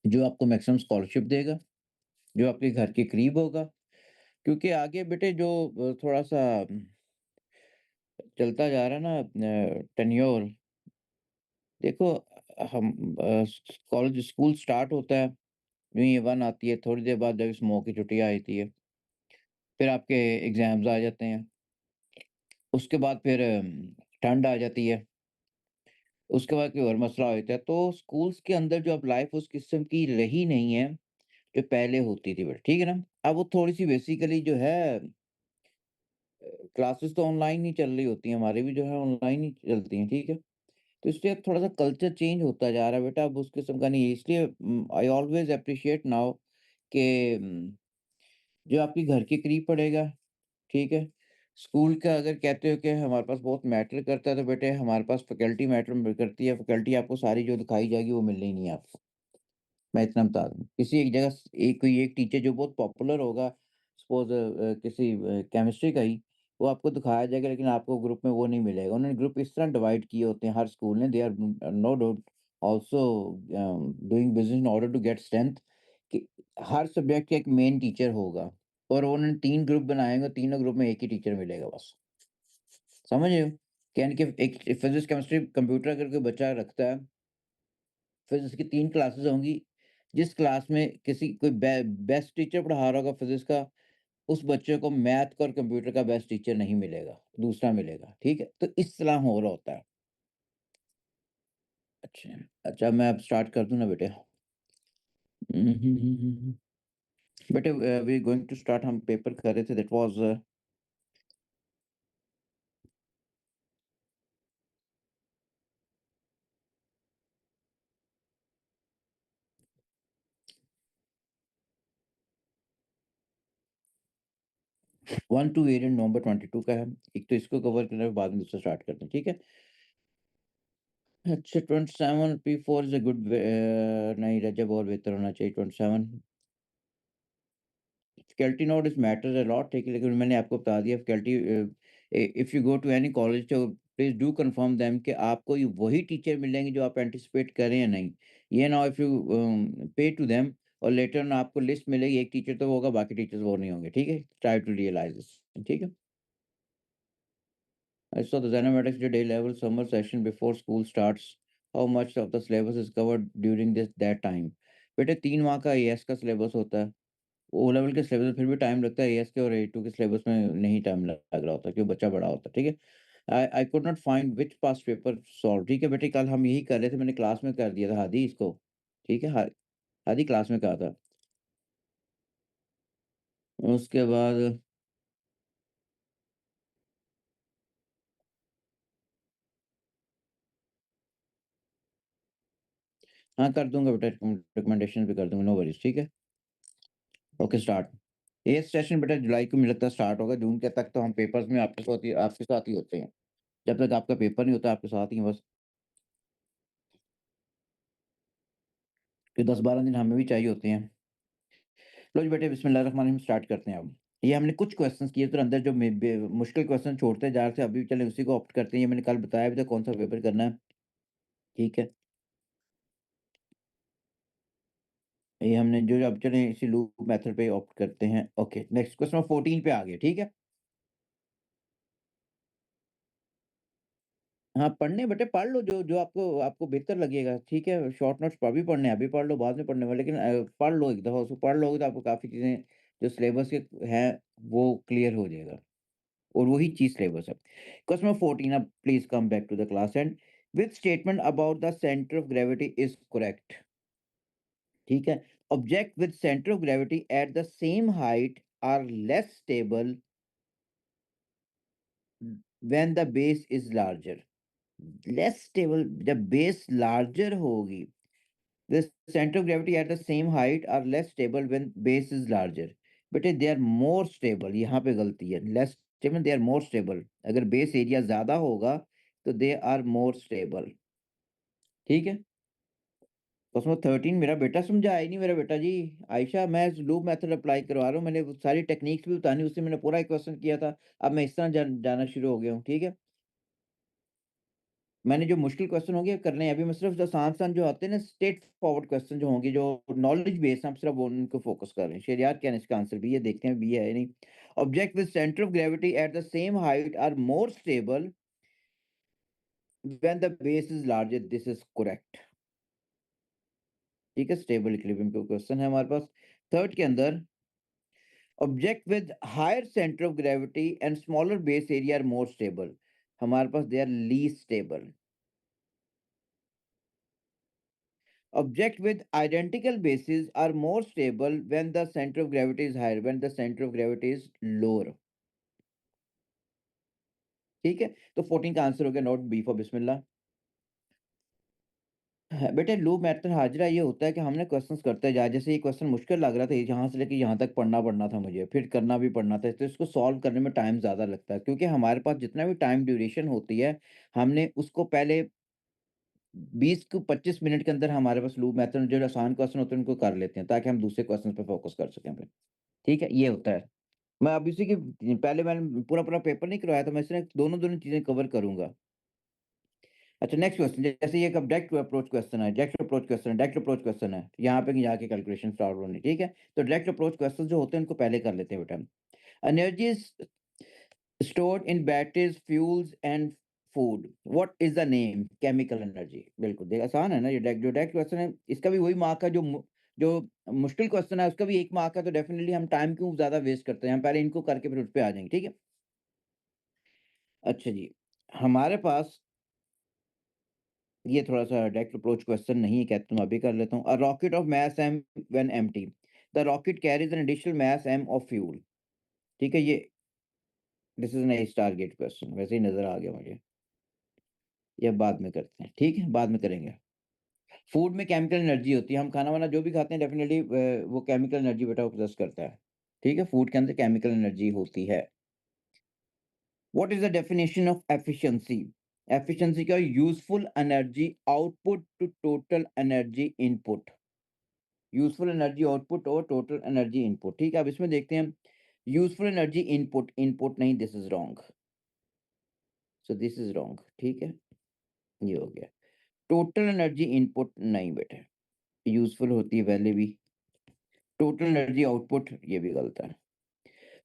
जो आपको maximum scholarship देगा, जो आपके घर के करीब होगा। क्योंकि आगे बेटे जो थोड़ा-सा चलता जा रहा है ना टेन्योर, देखो हम कॉलेज स्कूल स्टार्ट होता है, यूँ ही 1 आती है, थोड़ी देर बाद जब समूह की छुट्टियाँ आती है, फिर आपके एग्ज़ाम्स आ जाते हैं, उसके बाद फिर ठंड आ जाती है, उसके बाद कोई और मसला होता है। तो स्कूल्स के अंदर जो अब लाइफ़ उस किस्म की रही नहीं है, जो पहले होती थी बेटा, ठीक है ना? अब वो थोड़ी-सी बेसिकली जो है क्लासेस तो ऑनलाइन ही चल रही होती हैं, हमारी भी जो है ऑनलाइन ही चलती हैं, ठीक है? तो इसलिए अब थोड़ा-सा कल्चर चेंज होता जा रहा है बेटा, अब उस किस्म का नहीं है। इसलिए आई ऑलवेज़ एप्रिशिएट नाउ कि जो आपके घर के करीब पड़ेगा, ठीक है? स्कूल का अगर कहते हो कि हमारे पास बहुत मैटर करता है, तो बेटे हमारे पास फैकल्टी मैटर करती है, फैकल्टी आपको सारी जो दिखाई जाएगी वो मिलनी नहीं है आपको। मैं इतना बता दूँ। किसी एक जगह एक कोई एक टीचर जो बहुत पॉपुलर होगा, सपोज़ किसी केमिस्ट्री का ही, वो आपको दिखाया जाएगा लेकिन आपको ग्रुप में वो नहीं मिलेगा। उन्होंने ग्रुप इस तरह डिवाइड किए होते हैं हर स्कूल ने, they are no doubt also doing business in order to get strength, कि हर सब्जेक्ट का एक मेन टीचर होगा और उन्होंने 3 ग्रुप बनाए होंगे, तीनों ग्रुप में एक ही टीचर मिलेगा बस। समझ रहे हो? यानी कि एक फिज़िक्स, केमिस्ट्री, कंप्यूटर अगर कोई बच्चा रखता है, फिज़िक्स की 3 क्लासेस होंगी। जिस क्लास में किसी कोई बेस्ट टीचर पढ़ा रहा होगा फिज़िक्स का, उस बच्चे को मैथ का और कंप्यूटर का बेस्ट टीचर नहीं मिलेगा, दूसरा मिलेगा, ठीक है? तो इस तरह हो रहा होता है। अच्छा, अच्छा मैं अब स्टार्ट कर दूँ ना बेटे? हुँ, हुँ, हुँ, हुँ, हुँ। बेटे we are going to start, हम पेपर कर रहे थे दैट वाज़ 1 टू 8 नवंबर 22 का है। एक तो इसको कवर करना है, बाद में दूसरा स्टार्ट करते हैं, ठीक है? अच्छा 27 P4 इज़ अ गुड नहीं रजब और बेहतर होना चाहिए 27। Faculty notice matters a lot, ठीक है, लेकिन मैंने आपको बता दिया faculty if you go to any college तो प्लीज डू कंफर्म देम कि आपको ये वही टीचर मिलेंगे जो आप एंटिसिपेट करें या नहीं। ये ना इफ यू पे टू देम और लेटर ऑन आपको लिस्ट मिलेगी, एक टीचर तो वो होगा, बाकी टीचर्स वो नहीं होंगे, ठीक है? ट्राई टू रियलाइज दिस, ठीक है? I saw the Zynometrics day level summer session before school starts. How much of the syllabus is covered during this that time? बेटे 3 माह का एएस का सिलेबस होता है। ओ लेवल के सिलेबस में फिर भी टाइम लगता है, एएस के और ए2 के सिलेबस में नहीं टाइम लग रहा होता क्योंकि बच्चा बड़ा होता है, ठीक है? I I could not find which past paper solve, ठीक है बेटे, कल हम यही कर रहे थे, मैंने क्लास में कर दिया था हादी इसको, ठीक है? हादी क्लास में कहा था। उसके बाद हाँ, कर दूँगा बेटा, रिकमेंडेशन भी कर दूँगा, नो वरीज़, ठीक है? Okay start. ये सेशन बेटा जुलाई को मुझे लगता है स्टार्ट होगा, जून के तक तो हम पेपर्स में आपके साथ ही होते हैं। जब तक आपका पेपर नहीं होता आपके साथ ही हैं बस। कि 10-12 दिन हमें भी चाहिए होते हैं। लो जी बेटे बिस्मिल्लाहिर्रहमानिर्रहीम, स्टार्ट करते हैं अब। ये हमने कुछ क्वेश्चंस किए फिर अंदर जो मुश्किल क्वेश्चन छोड़ते जा रहे थे, अभी चले उसी को ऑप्ट करते हैं। ये मैंने कल बताया भी था कौन सा पेपर करना है, ठीक है? ये हमने जो अब चले इसी लूप मेथड पे ऑप्ट करते हैं। ओके नेक्स्ट क्वेश्चन 14 पे आ गए, ठीक है? हाँ, पढ़ने बेटे पढ़ लो जो जो आपको आपको बेहतर लगेगा, ठीक है? शॉर्ट नोट्स अभी पढ़ने हैं, अभी पढ़ लो, बाद में पढ़ने में, लेकिन पढ़ लो एक दफ़ा, उसको पढ़ लोगे तो आपको काफ़ी चीज़ें जो सिलेबस के हैं, वो क्लियर हो जाएगा और वही चीज़ सिलेबस है। क्वेश्चन नंबर 14, अब please come back to the class and which statement about the centre of gravity is correct? ठीक है? Object with centre of gravity at the same height are less stable when the base is larger. Less stable जब base larger होगी, the center of gravity at the same height are less stable when base is larger. बेटे they are more stable, यहाँ पे गलती है, less stable, they are more stable। अगर base area ज्यादा होगा तो they are more stable, ठीक है? क्वेश्चन 13 मेरा बेटा समझा ही नहीं, मेरा बेटा जी। आयशा, मैं लूप मेथड अप्लाई करवा रहा हूँ, मैंने वो सारी टेक्निक्स भी बतानी, उससे मैंने पूरा एक क्वेश्चन किया था, अब मैं इस तरह जाना शुरू हो गया हूँ, ठीक है? मैंने जो मुश्किल क्वेश्चन होंगे करने हैं, अभी मैं सिर्फ़ जो आसान-आसान जो आते हैं ना स्ट्रेट फॉरवर्ड क्वेश्चन जो होंगे, जो नॉलेज बेस्ड हम सिर्फ़ उनको फ़ोकस कर रहे हैं। शरियत क्या है इसका आंसर भी है, देखते हैं भी है या नहीं। Object with centre of gravity at the same height are more stable when the base is larger, this is correct. ठीक है, स्टेबल इक्विलिब्रियम का क्वेश्चन है हमारे पास। थर्ड के अंदर object with higher centre of gravity and smaller base area are more stable, हमारे पास they are least stable. Objects with identical bases are more stable when the center of gravity is higher, when the center of gravity is lower. ठीक है, तो 14 का answer हो गया note B for बिस्मिल्लाह। हाँ, बेटे लूप मेथड हाजिरा ये होता है कि हमने क्वेश्चंस करते जाए, जैसे ये क्वेश्चन मुश्किल लग रहा था यहाँ से लेके यहाँ तक पढ़ना था मुझे, फिर करना भी पड़ना था, तो इसको सॉल्व करने में टाइम ज़्यादा लगता है, क्योंकि हमारे पास जितना भी टाइम ड्यूरेशन होती है, हमने उसको पहले 20 को 25 मिनट के अंदर हमारे पास लूप मेथड जो आसान क्वेश्चन होते हैं उनको कर लेते हैं, ताकि हम दूसरे क्वेश्चन पे फोकस कर सकें फिर। ठीक है, ये होता है। मैं अब इसी की पहले मैंने पूरा-पूरा पेपर नहीं करवाया, तो मैं इसमें दोनों-दोनों चीज़ें कवर करूँगा। अच्छा, नेक्स्ट क्वेश्चन, जैसे ये एक अब डायरेक्ट अप्रोच क्वेश्चन है, डायरेक्ट अप्रोच क्वेश्चन है। यहाँ पे जाके कैलकुलेशन स्टार्ट होनी, ठीक है? तो डायरेक्ट अप्रोच क्वेश्चन जो होते हैं उनको पहले कर लेते हैं बेटा। Energy is stored in batteries, fuels and food. What is the name? Chemical energy. बिल्कुल, देख आसान है ना ये डायरेक्ट क्वेश्चन है, इसका भी वही मार्क है जो मुश्किल क्वेश्चन है उसका भी 1 मार्क है, तो डेफिनिटली हम टाइम क्यों ज़्यादा वेस्ट करते हैं? हम पहले इनको करके फिर उस पे आ जाएँगे, ठीक है? अच्छा जी, हमारे पास ये थोड़ा-सा डायरेक्ट अप्रोच क्वेश्चन नहीं है, कहते मैं अभी कर लेता हूँ। A rocket of mass m when empty, the rocket carries an additional mass m of fuel. ठीक है, ये this is an target question, वैसे ही नज़र आ गया मुझे। ये बाद में करते हैं, ठीक है? बाद में करेंगे। फूड में केमिकल एनर्जी होती है, हम खाना-वाना जो भी खाते हैं डेफिनिटली वो केमिकल एनर्जी बेटा वो पॉसेस करता है। ठीक है? फूड के अंदर केमिकल एनर्जी होती है। What is the definition of efficiency? Efficiency का useful energy output to total energy input. Useful energy output और टोटल एनर्जी इनपुट, ठीक है? अब इसमें देखते हैं यूज़फुल एनर्जी इनपुट, इनपुट नहीं, this is wrong. So this is wrong, ठीक है? ये हो गया। टोटल एनर्जी इनपुट नहीं बेटे, यूज़फुल होती है पहले भी। टोटल एनर्जी आउटपुट ये भी गलत है।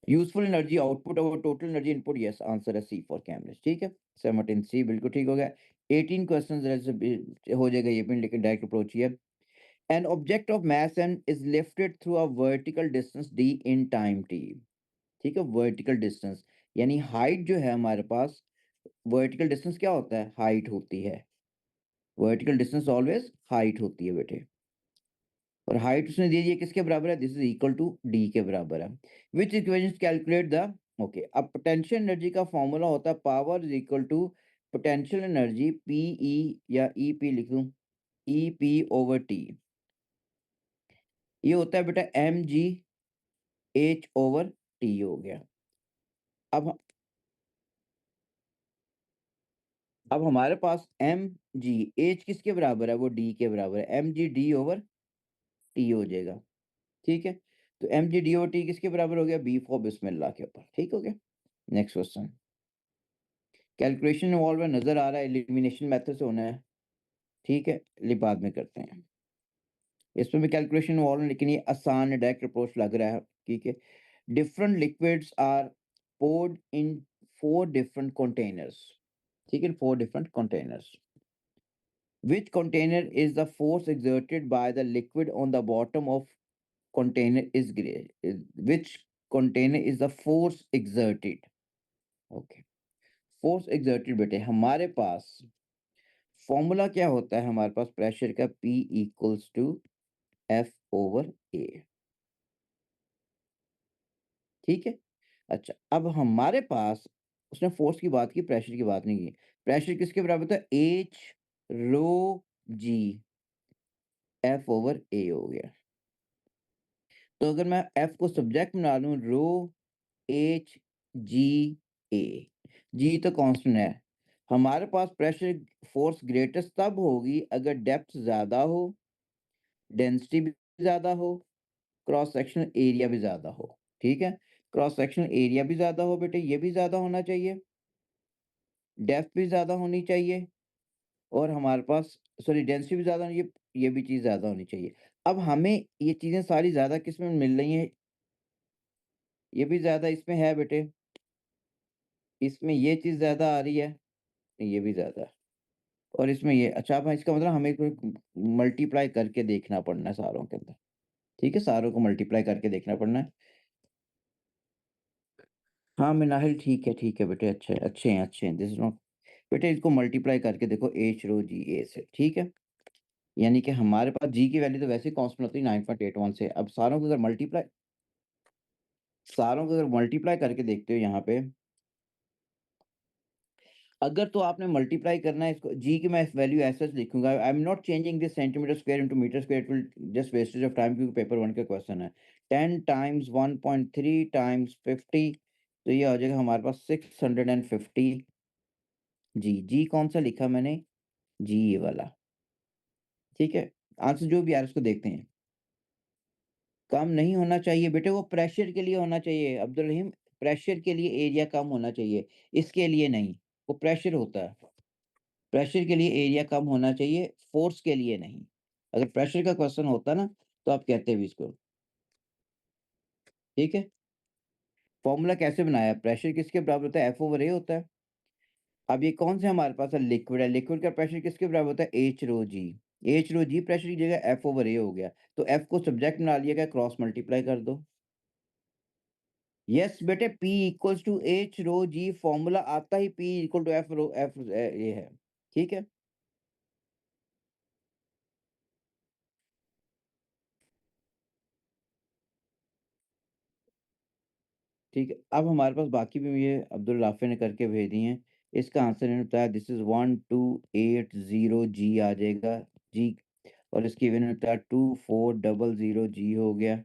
यूज़फुल एनर्जी आउटपुट और total energy input, yes answer है सी फॉर कैमरेज, ठीक है? 17 सी बिल्कुल ठीक हो गया। 18 क्वेश्चंस ऐसे भी हो जाएगा ये भी, लेकिन डायरेक्ट अप्रोच ही है। An object of mass m is lifted through a vertical distance d in time t। ठीक है, वर्टिकल डिस्टेंस यानी हाइट जो है हमारे पास, वर्टिकल डिस्टेंस क्या होता है? हाइट होती है। वर्टिकल डिस्टेंस ऑलवेज हाइट होती है बेटे, और हाइट उसने दे दी है किसके बराबर है? This is equal to D के बराबर है। Which equation calculate the, okay, अब पोटेंशियल एनर्जी का फॉर्मूला होता है power is equal to potential energy P E, या ई पी लिख दूं, ई पी ओवर टी। ये होता है बेटा M G H over T हो गया। अब अब हमारे पास एम जी एच किसके बराबर है? वो डी के बराबर है, M G D over T हो जाएगा, ठीक है? तो M G D over T किसके बराबर हो गया? बी फॉर बिस्मिल्लाह के ऊपर, ठीक हो गया? नेक्स्ट क्वेश्चन, कैलकुलेशन इन्वॉल्व है, नजर आ रहा है, एलिमिनेशन मेथड से होना है, ठीक है? लिए बाद में करते हैं, इसमें भी कैलकुलेशन इन्वॉल्व है, लेकिन ये आसान है, डायरेक्ट अप्रोच लग रहा है, ठीक है? Different liquids are poured in 4 different containers, ठीक है? 4 different containers. Which container is the force exerted by the liquid on the bottom of container is great? Which container is the force exerted? Okay. Force exerted बेटे हमारे पास formula क्या होता है? हमारे पास प्रेशर का P equals to F over A, ठीक है? अच्छा, अब हमारे पास उसने फोर्स की बात की, प्रेशर की बात नहीं की। प्रेशर किसके बराबर था? H rho G, F over A हो गया। तो अगर मैं F को सब्जेक्ट बना लूं, रो H G A, G तो कांस्टेंट है। हमारे पास प्रेशर फोर्स ग्रेटेस्ट तब होगी अगर डेप्थ ज़्यादा हो, डेंसिटी भी ज़्यादा हो, क्रॉस सेक्शनल एरिया भी ज़्यादा हो, ठीक है? क्रॉस सेक्शनल एरिया भी ज़्यादा हो बेटे, ये भी ज़्यादा होना चाहिए, डेप्थ भी ज़्यादा होनी चाहिए, और हमारे पास सॉरी डेंसिटी भी ज़्यादा होनी चाहिए, ये भी चीज़ ज़्यादा होनी चाहिए। अब हमें ये चीज़ें सारी ज़्यादा किसमें मिल रही हैं, ये भी ज़्यादा इसमें है बेटे, इसमें ये चीज़ ज़्यादा आ रही है, ये भी ज़्यादा है और इसमें ये अच्छा अब इसका मतलब हमें कोई मल्टीप्लाई करके देखना पड़ना है सारों के अंदर, ठीक है? सारों को मल्टीप्लाई करके देखना पड़ना है। हाँ, मिनाहिल ठीक है बेटे, अच्छे हैं, दिस इज़ नॉट बेटे इसको मल्टीप्लाई करके देखो एच रो जी ए से, ठीक है? यानी कि हमारे पास जी की वैल्यू तो वैसे ही कांस्टेंट होती है 9.81 से, अब सारों को अगर मल्टीप्लाई करके देखते हो यहाँ पे, अगर तो आपने मल्टीप्लाई करना है इसको जी की मैं वैल्यू एज़ सच लिखूँगा, I am not changing this centimetre square into metre square, it will just wastage of time क्योंकि पेपर 1 का क्वेश्चन है। 10 टाइम्स 1.3 टाइम्स 50 तो ये आ जाएगा हमारे पास 650 जी कौन-सा लिखा मैंने? जी ये वाला, ठीक है? आंसर जो भी आ रहा है उसको देखते हैं। कम नहीं होना चाहिए बेटे वो प्रेशर के लिए होना चाहिए अब्दुल रहीम, प्रेशर के लिए एरिया कम होना चाहिए, इसके लिए नहीं, वो प्रेशर होता है। प्रेशर के लिए एरिया कम होना चाहिए, फ़ोर्स के लिए नहीं। अगर प्रेशर का क्वेश्चन होता ना, तो आप कहते भी इसको, ठीक है? फ़ॉर्मूला कैसे बनाया? प्रेशर किसके बराबर होता है? एफ ओवर ए होता है। अब ये कौन से हमारे पास लिक्विड है, लिक्विड का प्रेशर किसके बराबर होता है? एच रो जी। एच रो जी प्रेशर की जगह एफ ओवर ए हो गया, तो एफ को सब्जेक्ट बना लिया गया, क्रॉस मल्टीप्लाई कर दो। यस बेटे P equals to H rho G formula आता ही P equal to F rho F ये है। ठीक है? ठीक है। अब हमारे पास बाकी भी ये अब्दुल राफ़ी ने करके भेज दिए हैं। इसका आंसर इन्होंने बताया दिस इज़ 1280 G आ जाएगा G और इसकी इन्होंने बताया 2400 G हो गया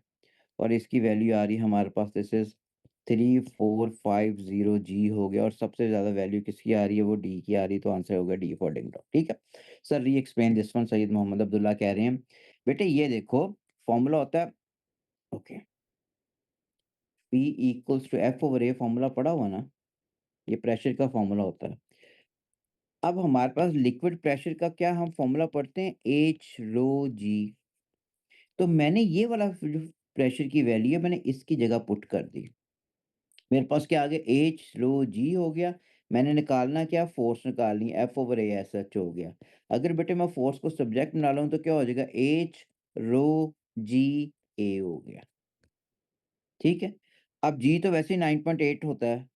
और इसकी वैल्यू आ रही है हमारे पास दिस इज़ 3450 G हो गया और सबसे ज़्यादा वैल्यू किसकी आ रही है? वो D की आ रही है, तो आंसर होगा D फॉर डिंग डॉग, ठीक है? Sir re explain this one Syed Mohammad Abdullah कह रहे हैं, बेटे ये देखो फ़ॉर्मूला होता है okay, P equals to F over A formula पढ़ा हुआ ना? ये प्रेशर का फ़ॉर्मूला होता है। अब हमारे पास लिक्विड प्रेशर का क्या हम फ़ॉर्मूला पढ़ते हैं? H रो G तो मैंने ये वाला जो प्रेशर की वैल्यू है मैंने इसकी जगह पुट कर दी। मेरे पास क्या आ गया H रो G हो गया। मैंने निकालना क्या फ़ोर्स निकालनी है F ओवर A एसएच हो गया। अगर बेटे मैं फ़ोर्स को सब्जेक्ट बना लूँ तो क्या हो जाएगा H रो G A हो गया। ठीक है? अब G तो वैसे ही 9.8 होता है।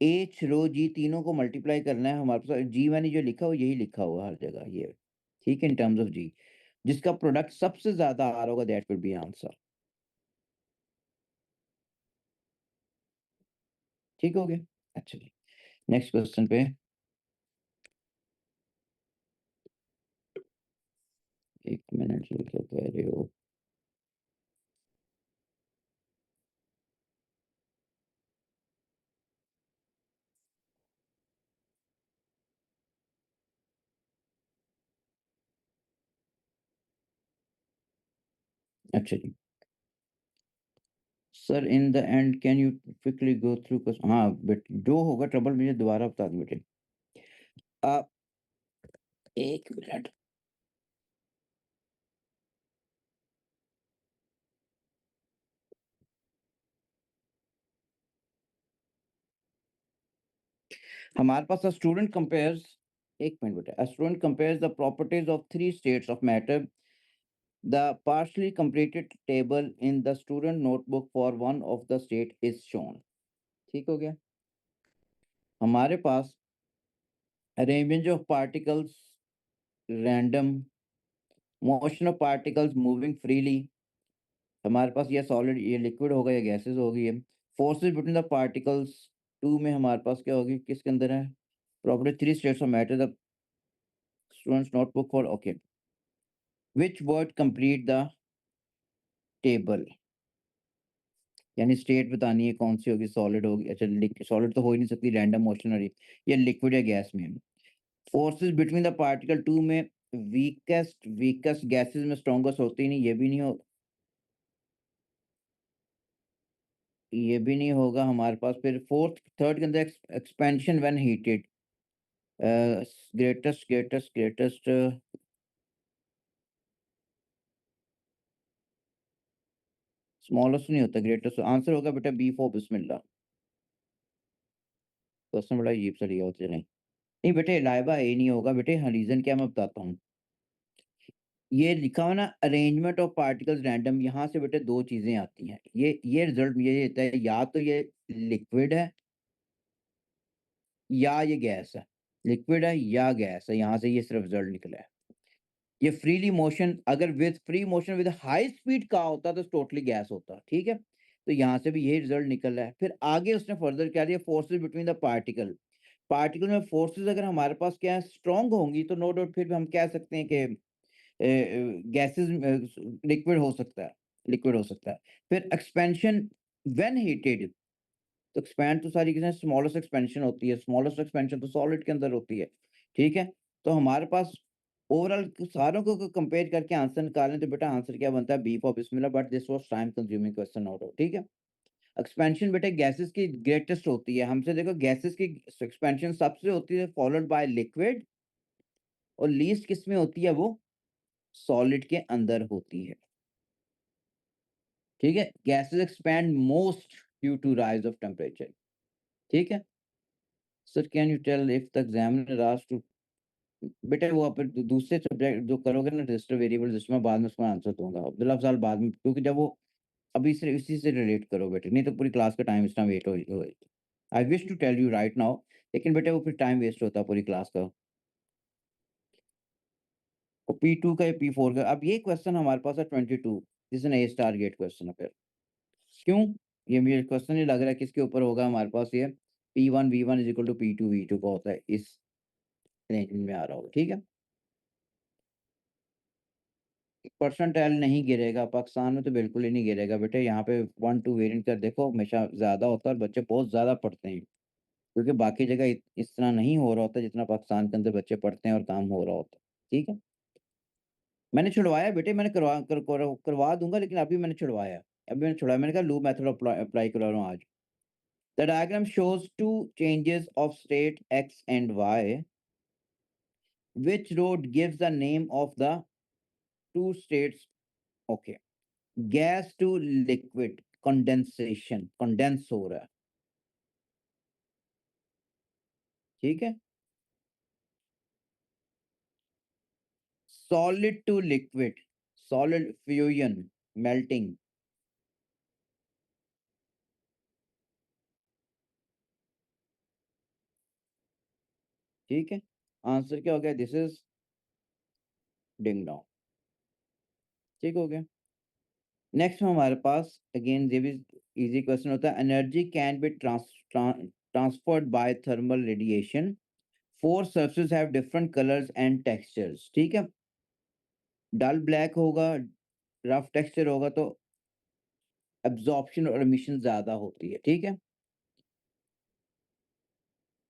H रो G तीनों को मल्टीप्लाई करना है हमारे पास G मैंने जो लिखा हो यही लिखा हुआ है हर जगह ये। ठीक है? इन टर्म्स ऑफ G जिसका प्रोडक्ट सबसे ज़्यादा आ रहा होगा दैट विल बी आंसर। ठीक हो गया? अच्छा जी। नेक्स्ट क्वेश्चन पे 1 मिनट ये क्या कह रहे हो? अच्छा जी। Sir in the end can you quickly go through हाँ, बट जो होगा ट्रबल मुझे दोबारा बता दो बेटे। अ, 1 मिनट। हमारे पास स्टूडेंट कंपेयर्स 1 मिनट बेटा। A student compares the properties of 3 states of matter. The partially completed table in the student notebook for one of the state is shown. ठीक हो गया? हमारे पास arrangement of particles random, motion of particles moving freely, हमारे पास ये solid ये liquid होगा, ये गैसेज़ होगी ये। फोर्सेस बिटवीन द पार्टिकल्स 2 में हमारे पास क्या होगी, किसके अंदर है? Property 3 states of matter the students notebook for okay. Which word complete the table? यानी स्टेट बतानी है कौन सी होगी, सॉलिड होगी, अच्छा सॉलिड तो हो ही नहीं सकती, रैंडम मोशन और ये लिक्विड या गैस में है। फोर्सेस बिटवीन द पार्टिकल 2 में वीकेस्ट वीकेस्ट गैसेस में स्ट्रॉन्गेस्ट होती ही नहीं, ये भी नहीं होगा हमारे पास। फिर फोर्थ थर्ड के अंदर expansion when heated, greatest greatest greatest smallest नहीं होता, ग्रेटेस्ट आंसर होगा बेटा बी फॉर बिस्मिल्लाह। क्वेश्चन बड़ा अजीब सा लिया होता है। नहीं बेटे, लाइबा ए नहीं होगा बेटे। हाँ, रीजन क्या मैं बताता हूँ। ये लिखा हुआ ना, अरेंजमेंट ऑफ पार्टिकल्स रैंडम, यहाँ से बेटे दो चीजें आती हैं। ये रिजल्ट ये देता है, या तो ये लिक्विड है या ये गैस है। लिक्विड है या गैस है, यहाँ से ये सिर्फ रिजल्ट निकला है। ये फ्रीली मोशन, अगर with free motion with high speed का होता तो टोटली गैस होता, ठीक है। तो यहाँ से भी यही रिजल्ट निकल रहा है। फिर आगे उसने फर्दर क्या दिया, forces between the particle. Particle में फोर्सेस अगर हमारे पास क्या है, स्ट्रांग होंगी, तो नो डाउट फिर भी हम कह सकते हैं कि गैसेस लिक्विड हो सकता है, लिक्विड हो सकता है। फिर एक्सपेंशन व्हेन हीटेड, तो एक्सपैंड तो सारी चीजें स्मॉलेस्ट एक्सपेंशन होती है, स्मॉलेस्ट एक्सपेंशन तो सॉलिड के अंदर होती है, ठीक है। तो हमारे पास ओवरऑल सारों को कंपेयर करके आंसर निकालें तो बेटा आंसर क्या बनता है, B for Bismillah, but this was time consuming question, note out, ठीक है। एक्सपेंशन बेटे गैसेस की ग्रेटेस्ट होती है, हमसे देखो गैसेस की एक्सपेंशन सबसे होती है फॉलोड बाय लिक्विड, और लीस्ट किस में होती है, वो सॉलिड के अंदर होती है, ठीक है। Gases expand most due to rise of temperature, ठीक है। Sir can you tell if the examiner asked to, बेटा वो आप दूसरे सब्जेक्ट जो करोगे ना, रजिस्टर वेरिएबल, जिसमें बाद में उसका आंसर दूंगा अब्दुल्ला अफजाल बाद में, क्योंकि जब वो अभी से इसी से रिलेट करो बेटे, नहीं तो पूरी क्लास का टाइम इतना वेट हो। I wish to tell you right now, लेकिन बेटे वो फिर टाइम वेस्ट होता है पूरी क्लास का। और P2 का या P4 का, अब ये क्वेश्चन हमारे पास है 22, this is a star gate question है। फिर क्यों, ये मुझे क्वेश्चन ही लग रहा है किसके ऊपर होगा हमारे पास ये, P1 V1 is equal to P2 V2 का होता है, इस रेंज में आ रहा होगा, ठीक है। परसेंटाइल नहीं गिरेगा पाकिस्तान में, तो बिल्कुल ही नहीं गिरेगा बेटे। यहाँ पे 1-2 वेरिएंट का देखो हमेशा ज्यादा होता है और बच्चे बहुत ज्यादा पढ़ते हैं, क्योंकि बाकी जगह इस तरह नहीं हो रहा होता जितना पाकिस्तान के अंदर बच्चे पढ़ते हैं और काम हो रहा होता है, ठीक है। मैंने छुड़वाया बेटे, मैंने करवा दूंगा, लेकिन अभी मैंने छुड़वाया। अभी मैंने छुड़वाया, मैंने कहा लूप मेथड अप्लाई करा रहा हूँ आज। The diagram shows two changes of state X and Y, which road gives the name of the two states. Okay, gas to liquid, condensation, condense हो रहा है, ठीक है। Solid to liquid, solid fusion, melting, ठीक है। Answer क्या हो गया, दिस इज डिंग डोंग, ठीक हो गया। नेक्स्ट में हमारे पास अगेन ये भी इजी क्वेश्चन होता है, energy can be transferred by thermal radiation, four surfaces have different colours and textures, ठीक है। डल ब्लैक होगा, रफ टेक्सचर होगा तो एब्जॉर्प्शन और एमिशन ज्यादा होती है, ठीक है।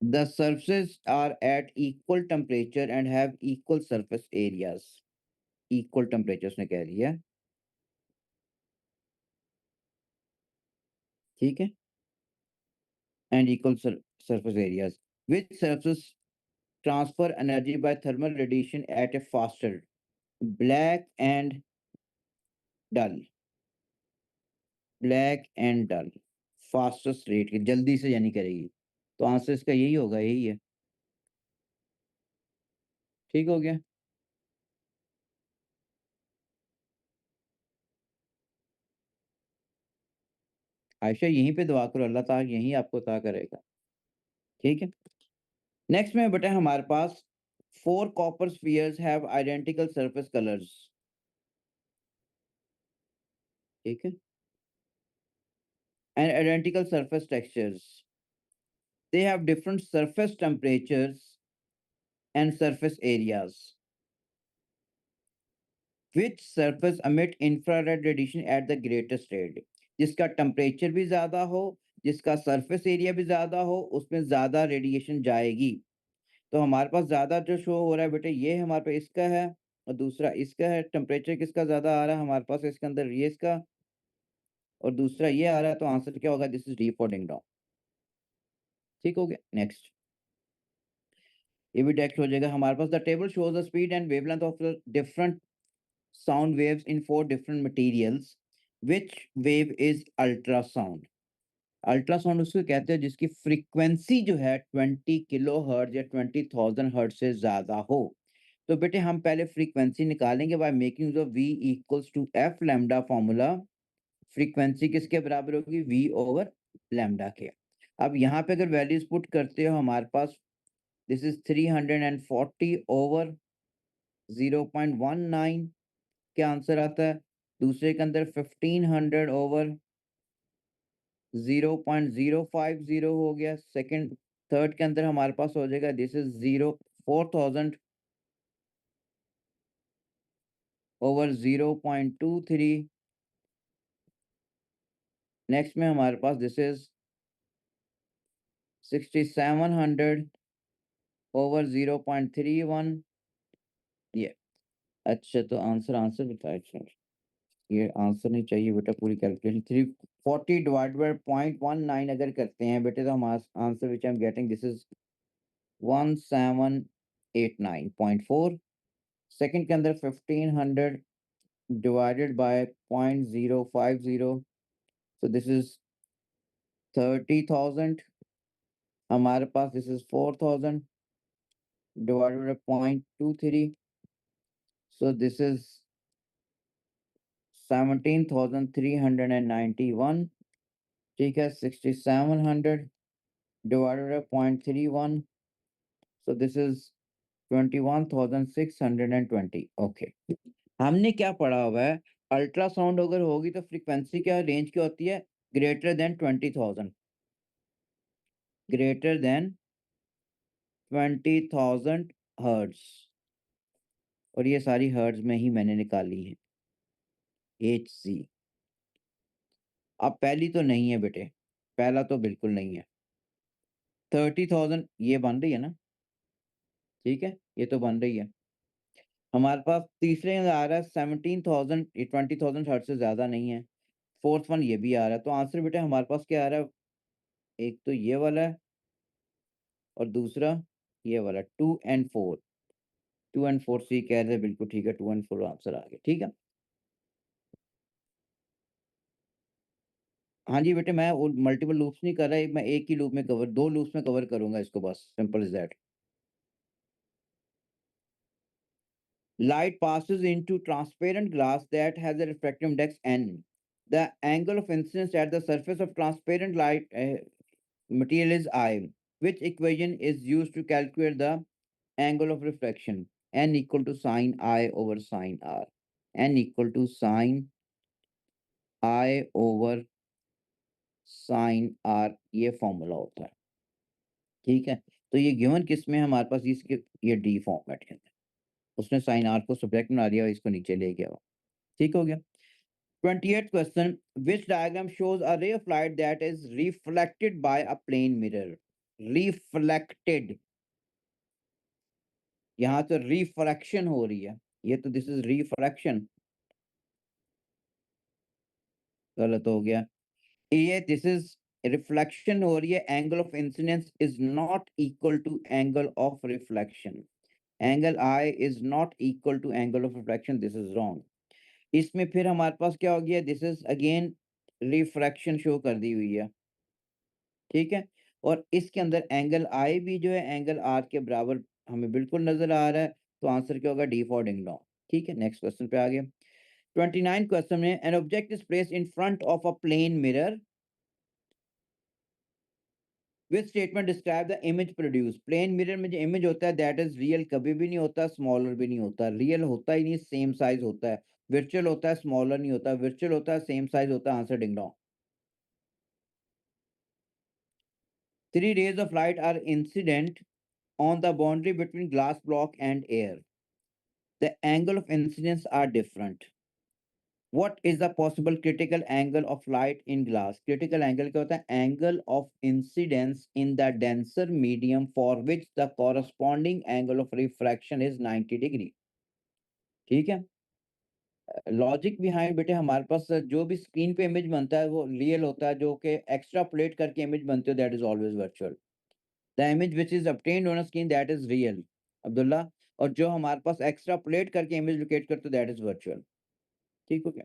The surfaces are at equal temperature and have equal surface areas, equal temperature उसने कह दिया है, ठीक है, and equal surface areas, which surfaces transfer energy by thermal radiation at a faster, black and dull, black and dull, fastest rate की जल्दी से यानी करेगी, तो आंसर इसका यही होगा, यही है, ठीक हो गया। आयशा यहीं पे दुआ करो, अल्लाह ताला यहीं आपको अता करेगा, ठीक है। नेक्स्ट में बेटा हमारे पास four copper spheres have identical surface colours, ठीक है, and identical surface textures, they have different surface temperatures and surface areas, which surface emit infrared radiation at the greatest rate, जिसका टेम्परेचर भी ज्यादा हो, जिसका सरफेस एरिया भी ज्यादा हो, उसमें ज्यादा रेडिएशन जाएगी। तो हमारे पास ज्यादा जो शो हो रहा है बेटे, ये हमारे पास इसका है, और दूसरा इसका है। टेम्परेचर किसका ज्यादा आ रहा है हमारे पास इसके अंदर, ये इसका, और दूसरा ये आ रहा है, तो आंसर क्या होगा, this is D for ding dong, ठीक हो गया। नेक्स्ट, ये भी टेक्स्ट हो जाएगा हमारे पास। The table shows the speed and wavelength of the different sound waves in 4 different materials, which wave is ultrasound. Ultrasound उसको कहते हैं जिसकी फ्रीक्वेंसी जो है 20 किलोहर्ट्ज़ या 20,000 हर्ट्ज़ से ज़्यादा हो। तो बेटे हम पहले फ्रीक्वेंसी निकालेंगे by making use of V equals to F lambda formula. Frequency किसके बराबर होगी? V ओवर लैम्ब्डा के। अब यहाँ पे अगर वैल्यूज़ पुट करते हो हमारे पास दिस इज़ 340 ओवर 0.19 क्या आंसर आता है? दूसरे के अंदर 1500 ओवर 0.050 हो गया। सेकंड थर्ड के अंदर हमारे पास हो जाएगा दिस इज़ 4000 ओवर 0.23। नेक्स्ट में हमारे पास दिस इज़ 6700 ओवर 0.31 ये। अच्छा तो आंसर बताइए सर। ये आंसर नहीं चाहिए बेटा पूरी कैलकुलेशन 340 डिवाइडेड बाय 0.19 अगर करते हैं बेटे तो हमारा answer which I am getting this is 1789.4। Second के अंदर 1500 divided by 0.050 so this is 30,000 हमारे पास this is 4,000 divided by 0.23 so this is 17,391 ठीक है 6700 divided by 0.31 so this is 21,620 okay. हमने क्या पढ़ा हुआ है अल्ट्रासाउंड अगर होगी तो फ्रीक्वेंसी क्या रेंज क्या होती है greater than 20,000 greater than 20,000 hertz और ये सारी हर्ट्ज में ही मैंने निकाली है एच सी। अब पहली तो नहीं है बेटे पहला तो बिल्कुल नहीं है 30,000 ये बन रही है ना ठीक है ये तो बन रही है हमारे पास तीसरे में आ रहा है 17,000 ये 20,000 हर्ट्ज से ज्यादा नहीं है फोर्थ वन ये भी आ रहा है तो आंसर बेटे हमारे पास क्या आ रहा है एक तो ये वाला है और दूसरा ये वाला 2 and 4 2 and 4 सी कह रहे हैं बिल्कुल ठीक है 2 and 4 आंसर आ गया ठीक है। हाँ जी बेटे मैं वो मल्टीपल लूप्स नहीं कर रहा मैं एक ही लूप में कवर 2 लूप्स में कवर करूंगा इसको बस simple is that. Light passes into transparent glass that has a refractive index n. The angle of incidence at the surface of transparent light material is I. Which equation is used to calculate the angle of reflection? N equal to sine I over sine R. N equal to sine I over sine R ये formula होता है ठीक है। तो ये given किस में है हमारे पास इसके ये डी फॉर्मेट के अंदर उसने साइन आर को सब्जेक्ट बना दिया और इसको नीचे ले गया ठीक हो गया। 28th question which diagram shows a ray of light that is reflected by a plane mirror reflected यहाँ तो रिफ्रैक्शन हो रही है ये तो दिस इज रिफ्रैक्शन गलत हो गया ये दिस इज रिफ्लेक्शन हो रही है angle of incidence is not equal to angle of reflection angle I is not equal to angle of reflection this is wrong. इसमें फिर हमारे पास क्या हो गया this is again refraction show कर दी हुई है ठीक है। और इसके अंदर एंगल आई भी जो है एंगल आर के बराबर हमें बिल्कुल नजर आ रहा है तो आंसर क्या होगा डी फॉर डिंग डोंग ठीक है। नेक्स्ट क्वेश्चन पे आ गया 29 क्वेश्चन में an object is placed in front of a plane mirror which statement describe the image produce. Plane mirror में जो इमेज होता है दैट इज रियल कभी भी नहीं होता स्मॉलर भी नहीं होता रियल होता ही नहीं सेम साइज होता है वर्चुअल होता है स्मॉलर नहीं होता वर्चुअल होता है सेम साइज होता है answer ding dong. Three rays of light are incident on the boundary between glass block and air. The angle of incidence are different. What is the possible critical angle of light in glass? Critical angle क्या होता है? Angle of incidence in the denser medium for which the corresponding angle of refraction is 90 degree. ठीक है logic behind बेटे हमारे पास जो भी screen पे इमेज बनता है वो रियल होता है जो कि एक्स्ट्रा प्लेट करके इमेज बनती है that is always virtual. The image which is obtained on a screen that is real Abdullah, और जो हमारे पास एक्स्ट्रापोलेट करके इमेज लोकेट करते दैट इज़ वर्चुअल। ठीक हो गया?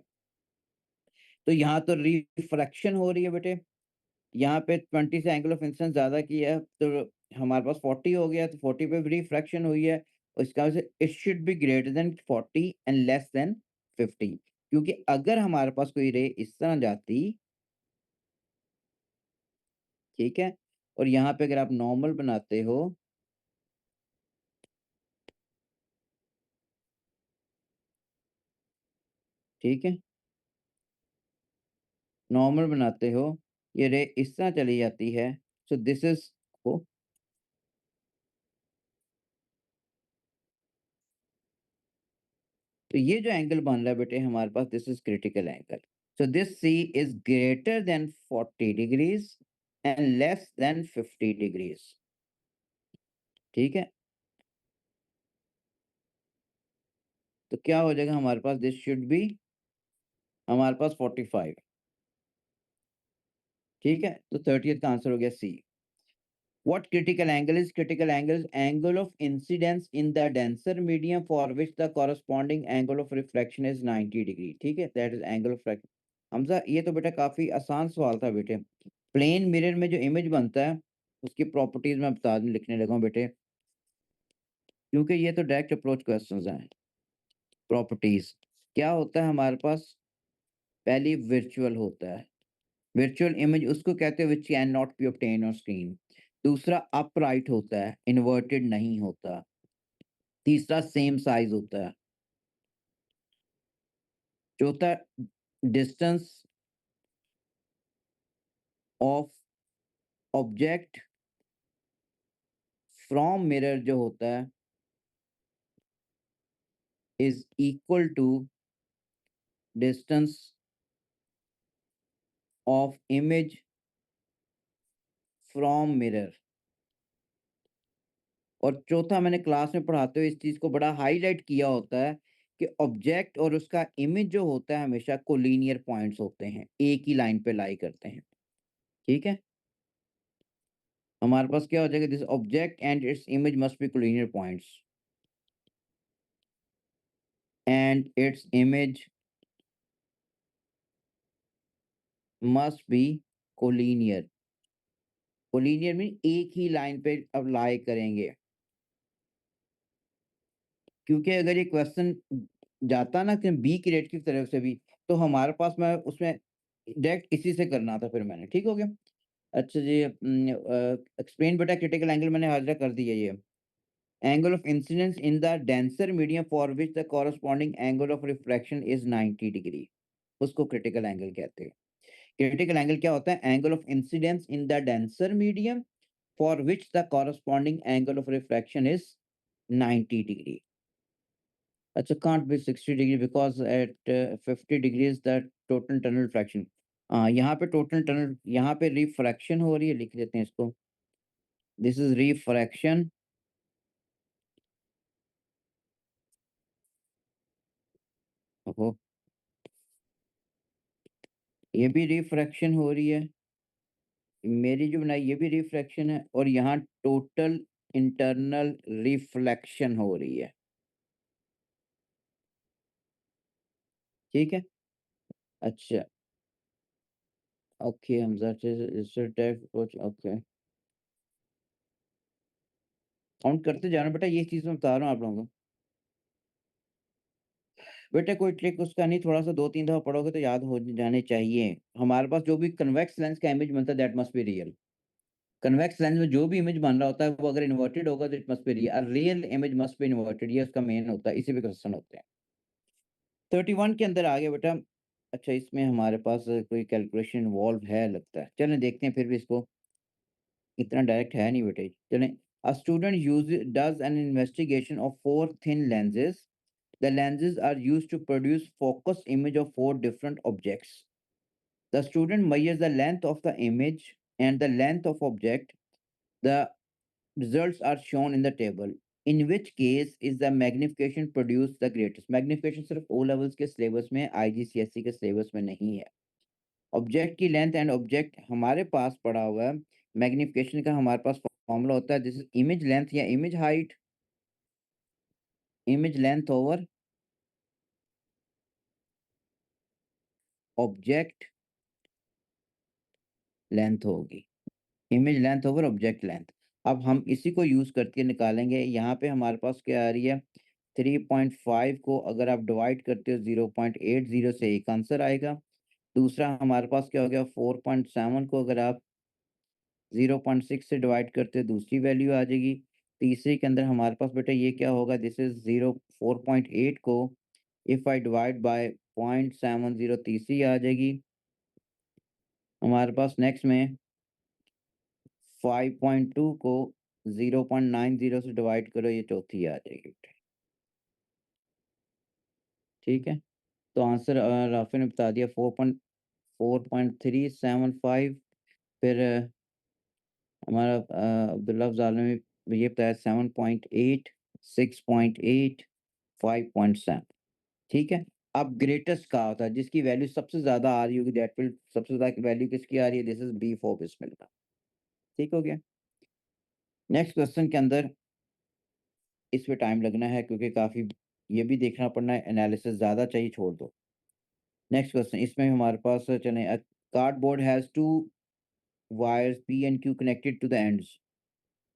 तो यहाँ तो रिफ्रैक्शन हो रही है बेटे, यहाँ पे 20 से एंगल ऑफ इंसिडेंस ज़्यादा किया है, तो हमारे पास 40 हो गया, तो 40 पे भी रिफ्रैक्शन हुई है। और इसका वजह से it should be greater than 40 and less than 50, क्योंकि अगर हमारे पास कोई रे इस तरह जाती, ठीक है? और यहाँ पे अगर आप नॉर्मल बनाते हो, ठीक है? नॉर्मल बनाते हो, ये रे इस तरह चली जाती है, सो दिस इज़ ओ तो ये जो एंगल बन रहा है बेटे हमारे पास, this is critical angle. So this C is greater than 40 degrees and less than 50 degrees. ठीक है? तो क्या हो जाएगा हमारे पास, दिस शुड बी हमारे पास 45। ठीक है? तो 30th का आंसर हो गया सी। What critical angle is? Critical angle is angle of incidence in the denser medium for which the corresponding angle of refraction is 90 degree। ठीक है? That is angle of refraction। Hamza ये तो बेटा काफी आसान सवाल था बेटे। प्लेन मिरर में जो इमेज बनता है, उसकी प्रॉपर्टीज मैं बता लिखने लगा हूँ बेटे, क्योंकि ये तो डायरेक्ट अप्रोच क्वेश्चंस हैं। प्रॉपर्टीज क्या होता है हमारे पास? पहली वर्चुअल होता है। वर्चुअल इमेज उसको कहते हैं which can not be obtain on screen. दूसरा अपराइट होता है, इन्वर्टेड नहीं होता। तीसरा सेम साइज होता है। चौथा distance of object from mirror जो होता है is equal to distance of image from mirror. और चौथा मैंने क्लास में पढ़ाते हुए इस चीज को बड़ा हाईलाइट किया होता है कि ऑब्जेक्ट और उसका इमेज जो होता है हमेशा कोलिनियर पॉइंट्स होते हैं, एक ही लाइन पे लाई करते हैं। ठीक है? हमारे पास क्या हो जाएगा, this object and its image must be collinear points and its image must be collinear. Collinear mean एक ही लाइन पे अब लाई करेंगे, क्योंकि अगर ये क्वेश्चन जाता ना कि बी क्रिएट की तरफ से भी, तो हमारे पास मैं उसमें डायरेक्ट इसी से करना था फिर मैंने। ठीक हो गया? अच्छा जी, एक्सप्लेन बेटा क्रिटिकल एंगल मैंने हाजिर कर दिया ये। Angle of incidence in the denser medium for which the corresponding angle of refraction is 90 degree, उसको क्रिटिकल एंगल कहते हैं। क्रिटिकल एंगल क्या होता है? Angle of incidence in the denser medium for which the corresponding angle of refraction is 90 degree. अच्छा, can't be 60 degree because at 50 degrees the total tunnel refraction. यहाँ पे total tunnel, यहाँ पे रिफ्रैक्शन हो रही है, लिख देते हैं इसको। This is refraction. ओहो! ये भी रिफ्रैक्शन हो रही है। मेरी जो बनाई ये भी रिफ्रैक्शन है, और यहाँ टोटल इंटरनल रिफ्लेक्शन हो रही है। ठीक है? अच्छा, ओके हमज़ा ओके। काउंट करते जाना बेटा, ये चीज़ मैं बता रहा हूँ आप लोगों को। बेटा कोई ट्रिक उसका नहीं, थोड़ा-सा 2-3 दफ़ा पढ़ोगे तो याद हो जाने चाहिए। हमारे पास जो भी कन्वेक्स लेंस का इमेज बनता है that must be real. Convex lens में जो भी इमेज बन रहा होता है वो अगर इन्वर्टेड होगा तो it must be real. A real image must be inverted, ये उसका मेन होता है, इसी पे क्वेश्चन होते हैं। 31 के अंदर आ गया बेटा। अच्छा, इसमें हमारे पास कोई कैलकुलेशन इन्वॉल्व है लगता है। चलें देखते हैं फिर भी इसको, इतना डायरेक्ट है नहीं बेटे। चलें, a student does N investigation of 4 thin lenses. The lenses are used to produce focused image of 4 different objects. The student measures the length of the image and the length of object. The results are shown in the table. In which case is the magnification produced the greatest? Magnification सिर्फ O levels के syllabus में, IGCSE के syllabus में नहीं है। Object की length and object हमारे पास पड़ा हुआ है, मैग्निफिकेशन का हमारे पास फॉर्मूला होता है, दिस इज इमेज लेंथ या image height, image length over object length होगी, image length over object length. अब हम इसी को यूज करके निकालेंगे। यहाँ पे हमारे पास क्या आ रही है, 3.5 को अगर आप डिवाइड करते हो 0.80 से एक आंसर आएगा। दूसरा हमारे पास क्या हो गया, 4.7 को अगर आप 0.6 से डिवाइड करते हो दूसरी वैल्यू आ जाएगी। तीसरे के अंदर हमारे पास बेटा ये क्या होगा, दिस इज 4.8 को इफ आई डिवाइड बाय 0.70 तीसरी आ जाएगी। हमारे पास नेक्स्ट में 5.2 को 0.90 से डिवाइड करो, ये चौथी आ जाएगी बेटा। ठीक है, तो आंसर राफी ने बता दिया 4.375। फिर हमारा अब्दुल्ला अफजाल ने भी ये बताया 7.8, 6.8, 5.7। ठीक है, अब ग्रेटेस्ट कहा होता है जिसकी वैल्यू सबसे ज्यादा आ रही होगी, दैट विल सबसे ज्यादा वैल्यू किसकी आ रही है, दिस इज बी फॉर बिस्मिल्लाह। ठीक हो गया। नेक्स्ट क्वेश्चन के अंदर इसमें टाइम लगना है क्योंकि काफी ये भी देखना पड़ना है, एनालिसिस ज्यादा चाहिए, छोड़ दो। नेक्स्ट क्वेश्चन इसमें हमारे पास चले, cardboard has two wires P and Q connected to the ends,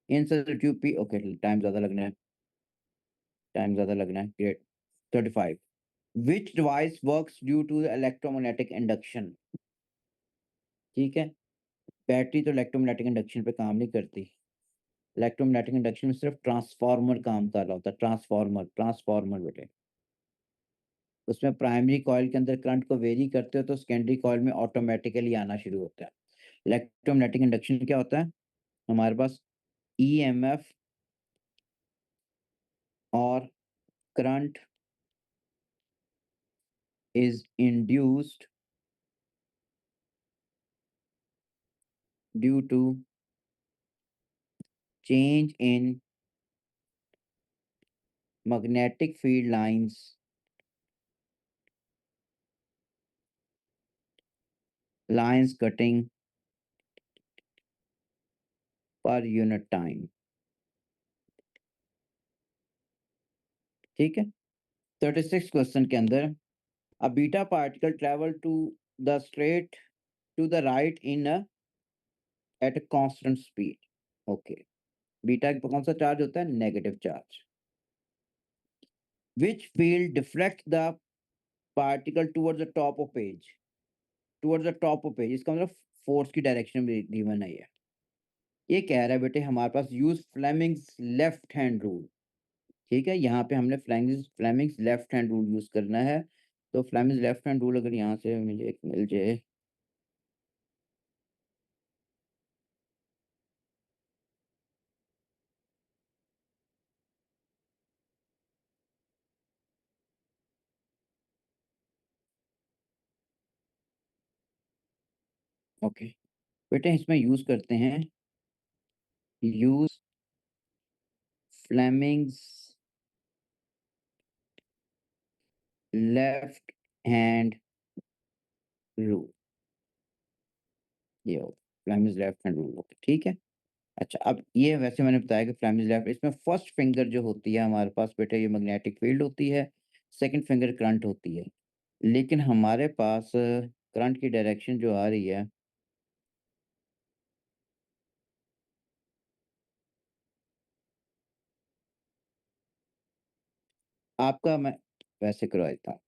insert the tube P, okay time ज़्यादा लगना है, टाइम ज़्यादा लगना है, great. 35, which device works due to electromagnetic induction. ठीक है, बैटरी तो इलेक्ट्रोमैग्नेटिक इंडक्शन पे काम नहीं करती। इलेक्ट्रोमैग्नेटिक इंडक्शन में सिर्फ ट्रांसफार्मर काम कर रहा होता है, ट्रांसफार्मर, ट्रांसफार्मर बेटे। उसमें प्राइमरी कॉइल के अंदर करंट को वेरी करते हो तो सेकेंडरी कॉइल में ऑटोमेटिकली आना शुरू होता है। इलेक्ट्रोमैग्नेटिक इंडक्शन क्या होता है, हमारे पास ईएमएफ और current is induced due to change in magnetic field lines cutting per unit time। ठीक है, 36 क्वेश्चन के अंदर, a beta particle travel to the straight to the right in a at a constant speed। Okay, beta कौन सा charge होता है, negative charge. which field deflects the particle towards the top of page, towards the top of page, इसका मतलब force की direction में given है ये कह रहा है बेटे हमारे पास use Fleming's left hand rule. ठीक है, यहाँ पे हमने Fleming's Fleming's left hand rule use करना है। तो फ्लेमिंग्स लेफ्ट हैंड रूल अगर यहाँ से मुझे एक मिल जाए, ओके बेटे इसमें यूज करते हैं, use Fleming's left hand rule, ये हो Fleming's left hand rule. Okay ठीक है। अच्छा, अब ये वैसे मैंने बताया कि फ्लेमिंग्स लेफ्ट, इसमें फर्स्ट फिंगर जो होती है हमारे पास बेटे ये मैग्नेटिक फील्ड होती है, सेकंड फिंगर करंट होती है। लेकिन हमारे पास करंट की डायरेक्शन जो आ रही है, आपका मैं वैसे करवा देता हूँ।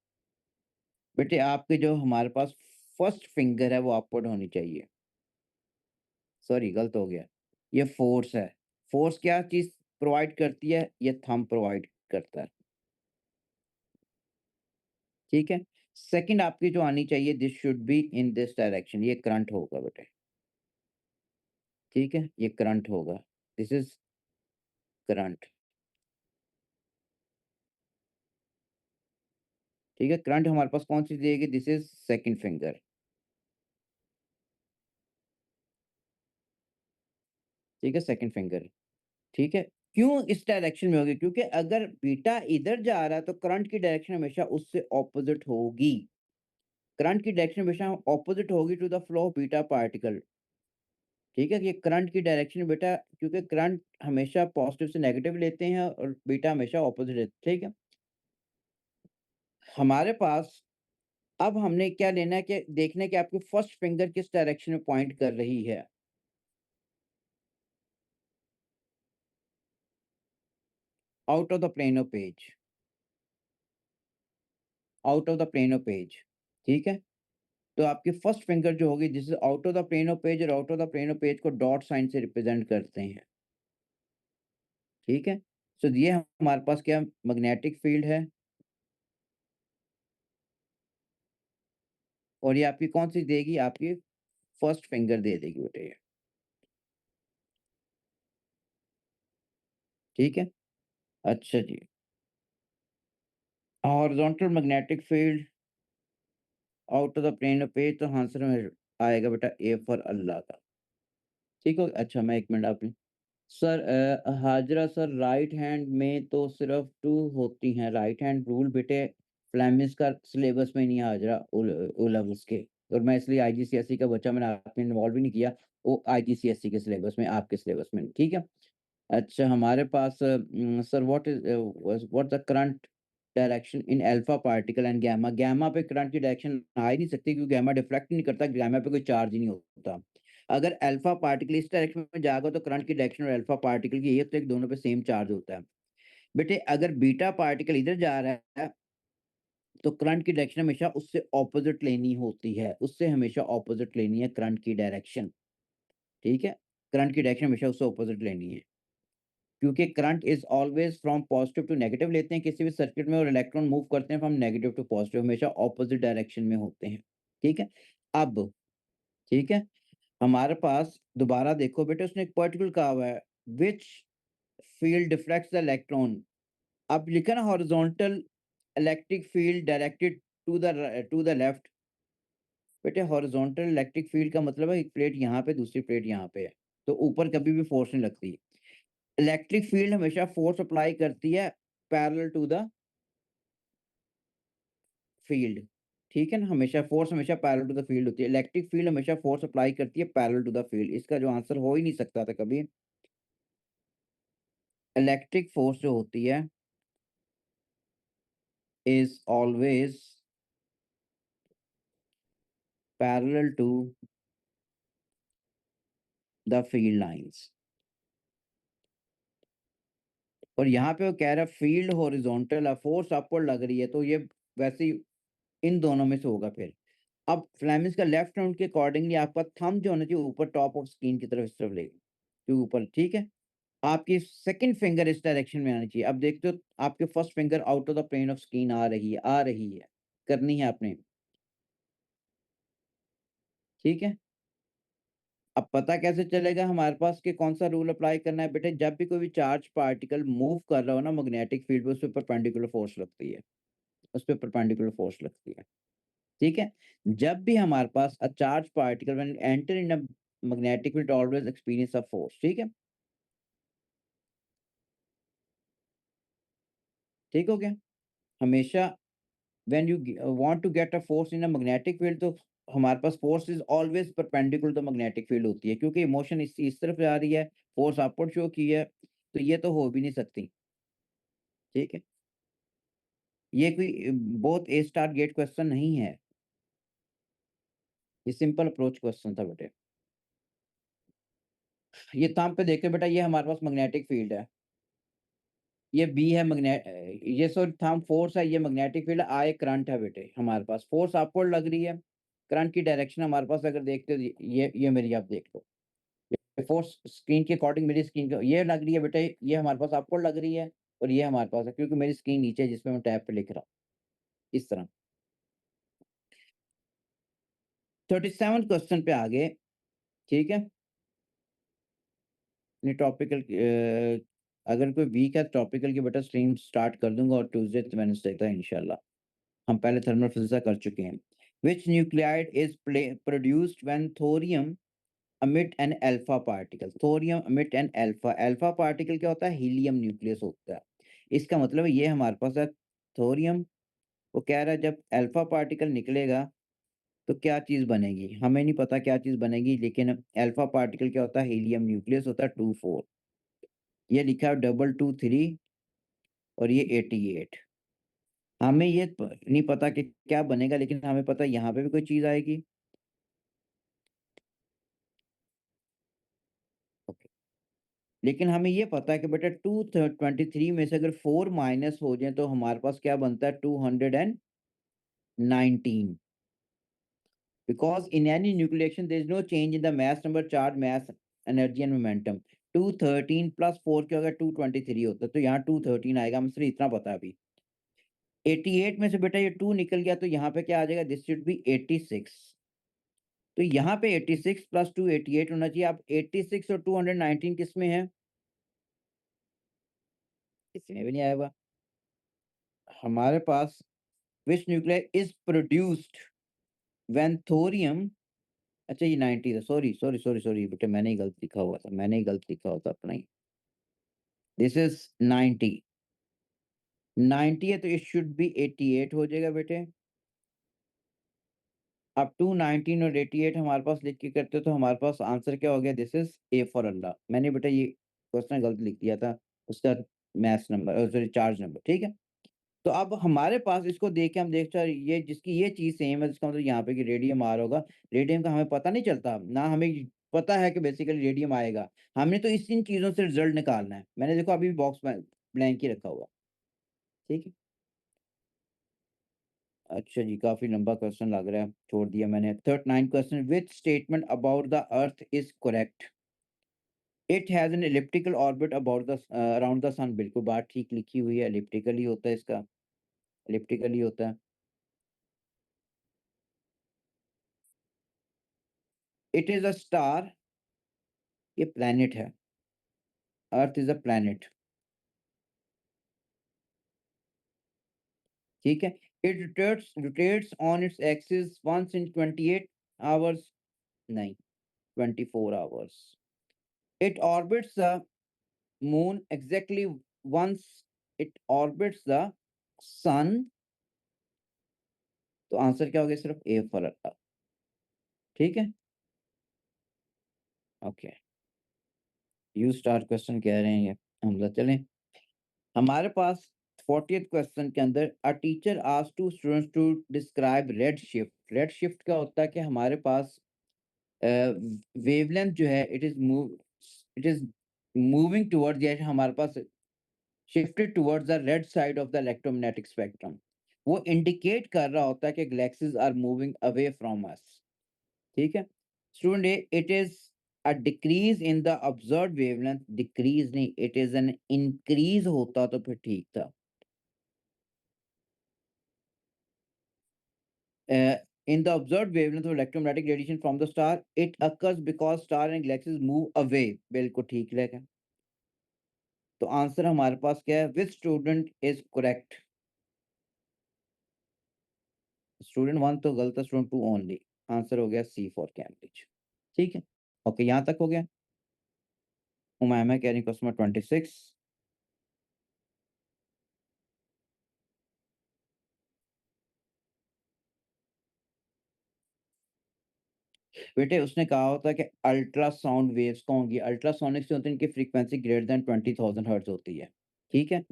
बेटे आपके जो हमारे पास फर्स्ट फिंगर है वो अपवर्ड होनी चाहिए, सॉरी गलत हो गया, ये फोर्स है। फोर्स क्या चीज प्रोवाइड करती है, ये थंब प्रोवाइड करता है। ठीक है, सेकंड आपकी जो आनी चाहिए, this should be in this direction, ये करंट होगा बेटे। ठीक है, ये करंट होगा, दिस इज करंट। ठीक है, करंट हमारे पास कौन सी देगी, दिस इज सेकंड फिंगर। ठीक है, सेकंड फिंगर। ठीक है, क्यों इस डायरेक्शन में होगी, क्योंकि अगर बीटा इधर जा रहा है तो करंट की डायरेक्शन हमेशा उससे ऑपोजिट होगी। करंट की डायरेक्शन हमेशा ऑपोजिट होगी to the flow of beta particle. ठीक है? ये करंट की डायरेक्शन बेटा, क्योंकि करंट हमेशा पॉज़िटिव से नेगेटिव लेते हैं और बीटा हमेशा ऑपोज़िट लेते हैं, ठीक है? हमारे पास अब हमने क्या लेना है कि देखना है कि आपकी फर्स्ट फिंगर किस डायरेक्शन में पॉइंट कर रही है। Out of the plane of page, out of the plane of page, ठीक है? तो आपकी फर्स्ट फिंगर जो होगी this is out of the plane of page, और out of the plane of page को डॉट साइन से रिप्रेज़ेंट करते हैं, ठीक है? सो ये हमारे पास क्या मैग्नेटिक फील्ड है, और ये आपकी कौन-सी देगी? आपकी फर्स्ट फिंगर दे देगी बेटा ये, ठीक है? अच्छा जी। Horizontal magnetic field out of the plane of page, तो आंसर में आएगा बेटा ए फॉर अल्लाह का, ठीक हो? अच्छा, मैं 1 मिनट आप sir, Hajra sir, right hand में तो सिर्फ 2 होती हैं, राइट हैंड रूल बेटे फ्लेमिश का सिलेबस में नहीं है हाजरा, ओ लेवल्स के, और मैं इसलिए आईजीसीएसई का बच्चा, मैंने आप में इन्वॉल्व ही नहीं किया, वो आईजीसीएसई के सिलेबस में, आपके सिलेबस में नहीं, ठीक है? अच्छा, हमारे पास sir what the current direction in alpha particle and gamma, gamma पे करंट की डायरेक्शन आ ही नहीं सकती, क्योंकि गामा डिफ्लेक्ट ही नहीं करता, गामा पे कोई चार्ज ही नहीं होता। अगर अल्फा पार्टिकल इस डायरेक्शन में जाएगा तो करंट की डायरेक्शन और अल्फा पार्टिकल की ये तो एक दोनों पे सेम चार्ज होता है। बेटे अगर बीटा पार्टिकल इधर जा रहा है तो करंट की डायरेक्शन हमेशा उससे ऑपोजिट लेनी होती है, उससे हमेशा ऑपोजिट लेनी है करंट की डायरेक्शन, ठीक है? करंट की डायरेक्शन हमेशा उससे ऑपोजिट लेनी है। क्योंकि current is always from positive to negative लेते हैं किसी भी सर्किट में, और इलेक्ट्रॉन मूव करते हैं फ्रॉम नेगेटिव टू पॉज़िटिव, हमेशा ऑपोज़िट डायरेक्शन में होते हैं। ठीक है? अब ठीक है? हमारे पास दोबारा देखो बेटा, उसने एक पार्टिकल कहा हुआ है which field deflects the electron. अब लिखा ना horizontal electric field directed to the left. बेटे हॉरिज़ॉन्टल इलेक्ट्रिक फील्ड का मतलब है एक प्लेट यहाँ पे, दूसरी प्लेट यहाँ पे है। तो ऊपर कभी भी फ़ोर्स नहीं लगती। इलेक्ट्रिक फील्ड हमेशा फ़ोर्स अप्लाई करती है पैरेलल टू द फील्ड, ठीक है ना? हमेशा फ़ोर्स हमेशा पैरेलल टू द फील्ड होती है। इलेक्ट्रिक फील्ड हमेशा फ़ोर्स अप्लाई करती है पैरेलल टू द फील्ड। इसका जो आंसर हो ही नहीं सकता था कभी। इलेक्ट्रिक फ़ोर्स जो होती है is always parallel to the field lines. और यहाँ पे वो कह रहा है फील्ड हॉरिज़ॉन्टल है, फ़ोर्स अपवर्ड लग रही है, तो ये वैसे ही इन दोनों में से होगा फिर। अब फ्लेमिश का लेफ्ट हैंड के अकॉर्डिंगली आपका थंब जो होना चाहिए ऊपर टॉप ऑफ स्क्रीन की तरफ, इस तरफ लेके, जो ऊपर, ठीक है? आपकी सेकंड फिंगर इस डायरेक्शन में आनी चाहिए। अब देखते हो आपके first finger out of the plane of screen आ रही है, आ रही है। करनी है आपने, ठीक है? अब पता कैसे चलेगा हमारे पास कि कौन-सा रूल अप्लाई करना है? बेटे जब भी कोई भी चार्ज पार्टिकल मूव कर रहा हो ना मैग्नेटिक फील्ड पे, उस पे परपेंडिकुलर फोर्स लगती है। उस पे परपेंडिकुलर फोर्स लगती है, ठीक है? जब भी हमारे पास a charge particle when enter in a magnetic field always experience a force, ठीक है? ठीक हो गया? हमेशा when you want to get a force in a magnetic field, तो हमारे पास force is always perpendicular to magnetic field होती है, क्योंकि इमोशन इस तरफ जा रही है, फोर्स अपवर्ड शो की है, तो ये तो हो भी नहीं सकती, ठीक है? ये कोई बहुत ए स्टार गेट क्वेश्चन नहीं है, ये सिंपल अप्रोच क्वेश्चन था बेटे। ये थंब पे देखिए बेटा, ये हमारे पास मैग्नेटिक फील्ड है, ये बी है ये सॉरी थंब फोर्स है, ये मैग्नेटिक फील्ड, आई करंट है बेटे हमारे पास, फोर्स अपवर्ड लग रही है, करंट की डायरेक्शन हमारे पास अगर देखते हो, ये मेरी आप देख लो, फोर्स स्क्रीन के अकॉर्डिंग मेरी स्क्रीन का ये लग रही है बेटा, ये हमारे पास आपको लग रही है, और ये हमारे पास है, क्योंकि मेरी स्क्रीन नीचे है जिसमें मैं टैब पे लिख रहा हूँ, इस तरह। 37 क्वेश्चन पे आगे, ठीक है? ये टॉपिकल अगर कोई वीक है टॉपिकल की बेटा स्ट्रीम स्टार्ट कर दूँगा, और ट्यूसडे वेडनेसडे तक इंशाल्लाह। हम पहले थर्मल फिज़िक्स का कर चुके हैं। Which nuclide is play produced when thorium emit an alpha particle, thorium emit an alpha, alpha particle क्या होता है? हीलियम न्यूक्लियस होता है। इसका मतलब है ये हमारे पास है थोरियम, वो कह रहा है जब अल्फा पार्टिकल निकलेगा तो क्या चीज़ बनेगी? हमें नहीं पता क्या चीज़ बनेगी, लेकिन अल्फा पार्टिकल क्या होता है? हीलियम न्यूक्लियस होता है 2-4। ये लिखा है 2-2-3 और ये 88। हमें ये नहीं पता कि क्या बनेगा, लेकिन हमें पता है यहाँ पे भी कोई चीज़ आएगी। ओके। लेकिन हमें ये पता है कि बेटा 23 में से अगर 4 माइनस हो जाए तो हमारे पास क्या बनता है? 219। Because in any nucleation, there is no change in the mass number, charge, mass, energy and momentum. 213 plus 4 क्या होगा? 223 होता है, तो यहाँ 213 आएगा, हमें सिर्फ इतना पता है अभी। 88 में से बेटा ये 2 निकल गया, तो यहाँ पे क्या आ जाएगा? This should be 86। तो यहाँ पे 86 प्लस 2 88 होना चाहिए। अब 86 और 219 किस में है? इसमें भी नहीं आएगा। हमारे पास which nuclear is produced when thorium, अच्छा ये 90 था, सॉरी बेटा, मैंने ही गलत लिखा हुआ था, मैंने ही गलत लिखा हुआ था अपना ही। This is 90। 90 है तो इट शुड बी 88 हो जाएगा बेटे। अब 219 और 88 हमारे पास लिख के करते तो हमारे पास आंसर क्या हो गया? दिस इज ए फॉर अल्लाह। मैंने बेटा ये क्वेश्चन गलत लिख दिया था, उसका maths number, sorry charge number, ठीक है। तो अब हमारे पास इसको देख के हम देखते हैं ये जिसकी ये चीज सेम है, जिसका मतलब यहाँ पे कि रेडियम आर होगा। रेडियम का हमें पता नहीं चलता ना, हमें पता है कि बेसिकली रेडियम आएगा। हमने तो इस इन चीजों से रिजल्ट निकालना है। मैंने देखो अभी भी बॉक्स में ब्लैंक ही रखा हुआ, ठीक है। अच्छा जी, काफ़ी लंबा क्वेश्चन लग रहा है, छोड़ दिया मैंने। 39 question, which statement about the earth is correct? It has an elliptical orbit about the around the sun. बिल्कुल बात ठीक लिखी हुई है, एलिप्टिकल ही होता है इसका, एलिप्टिकल ही होता है। इट इज़ अ स्टार, ये प्लैनेट है। अर्थ इज़ अ प्लैनेट, ठीक है। It rotates on its axis once in 28 hours, नहीं, 24 hours. It orbits the moon exactly once it orbits the sun। तो आंसर क्या हो गया? सिर्फ ए फॉर अल्लाह, ठीक है। ओके, यू स्टार क्वेश्चन कह रहे हैं ये, हमला चलें। हमारे पास 40th क्वेश्चन के अंदर a teacher asked to students to describe red shift. Red shift क्या होता है कि हमारे पास वेवलेंथ जो है इट इज मूविंग टुवर्ड्स, ये हमारे पास shifted towards the red side of the electromagnetic spectrum. वो इंडिकेट कर रहा होता है कि galaxies are moving away from us, ठीक है। Student A, it is a decrease in the observed wavelength. Decrease नहीं, इट इज एन इंक्रीज होता तो फिर ठीक था। In the observed wavelength of electromagnetic radiation from the star, it occurs because star and galaxies move away। बिल्कुल ठीक लगा। तो आंसर हमारे पास क्या है? Which student is correct? Student 1 तो गलत है, स्टूडेंट 2 ओनली। आंसर हो गया सी फॉर कैम्ब्रिज, ठीक है। ओके, यहाँ तक हो गया। उमामा कह रही क्वेश्चन नंबर 26। बेटे उसने कहा होता है कि अल्ट्रासाउंड वेव्स कौन होंगी? अल्ट्रासोनिक से होती है, इनकी फ्रीक्वेंसी ग्रेटर देन 20,000 हर्ट्ज होती है, ठीक है।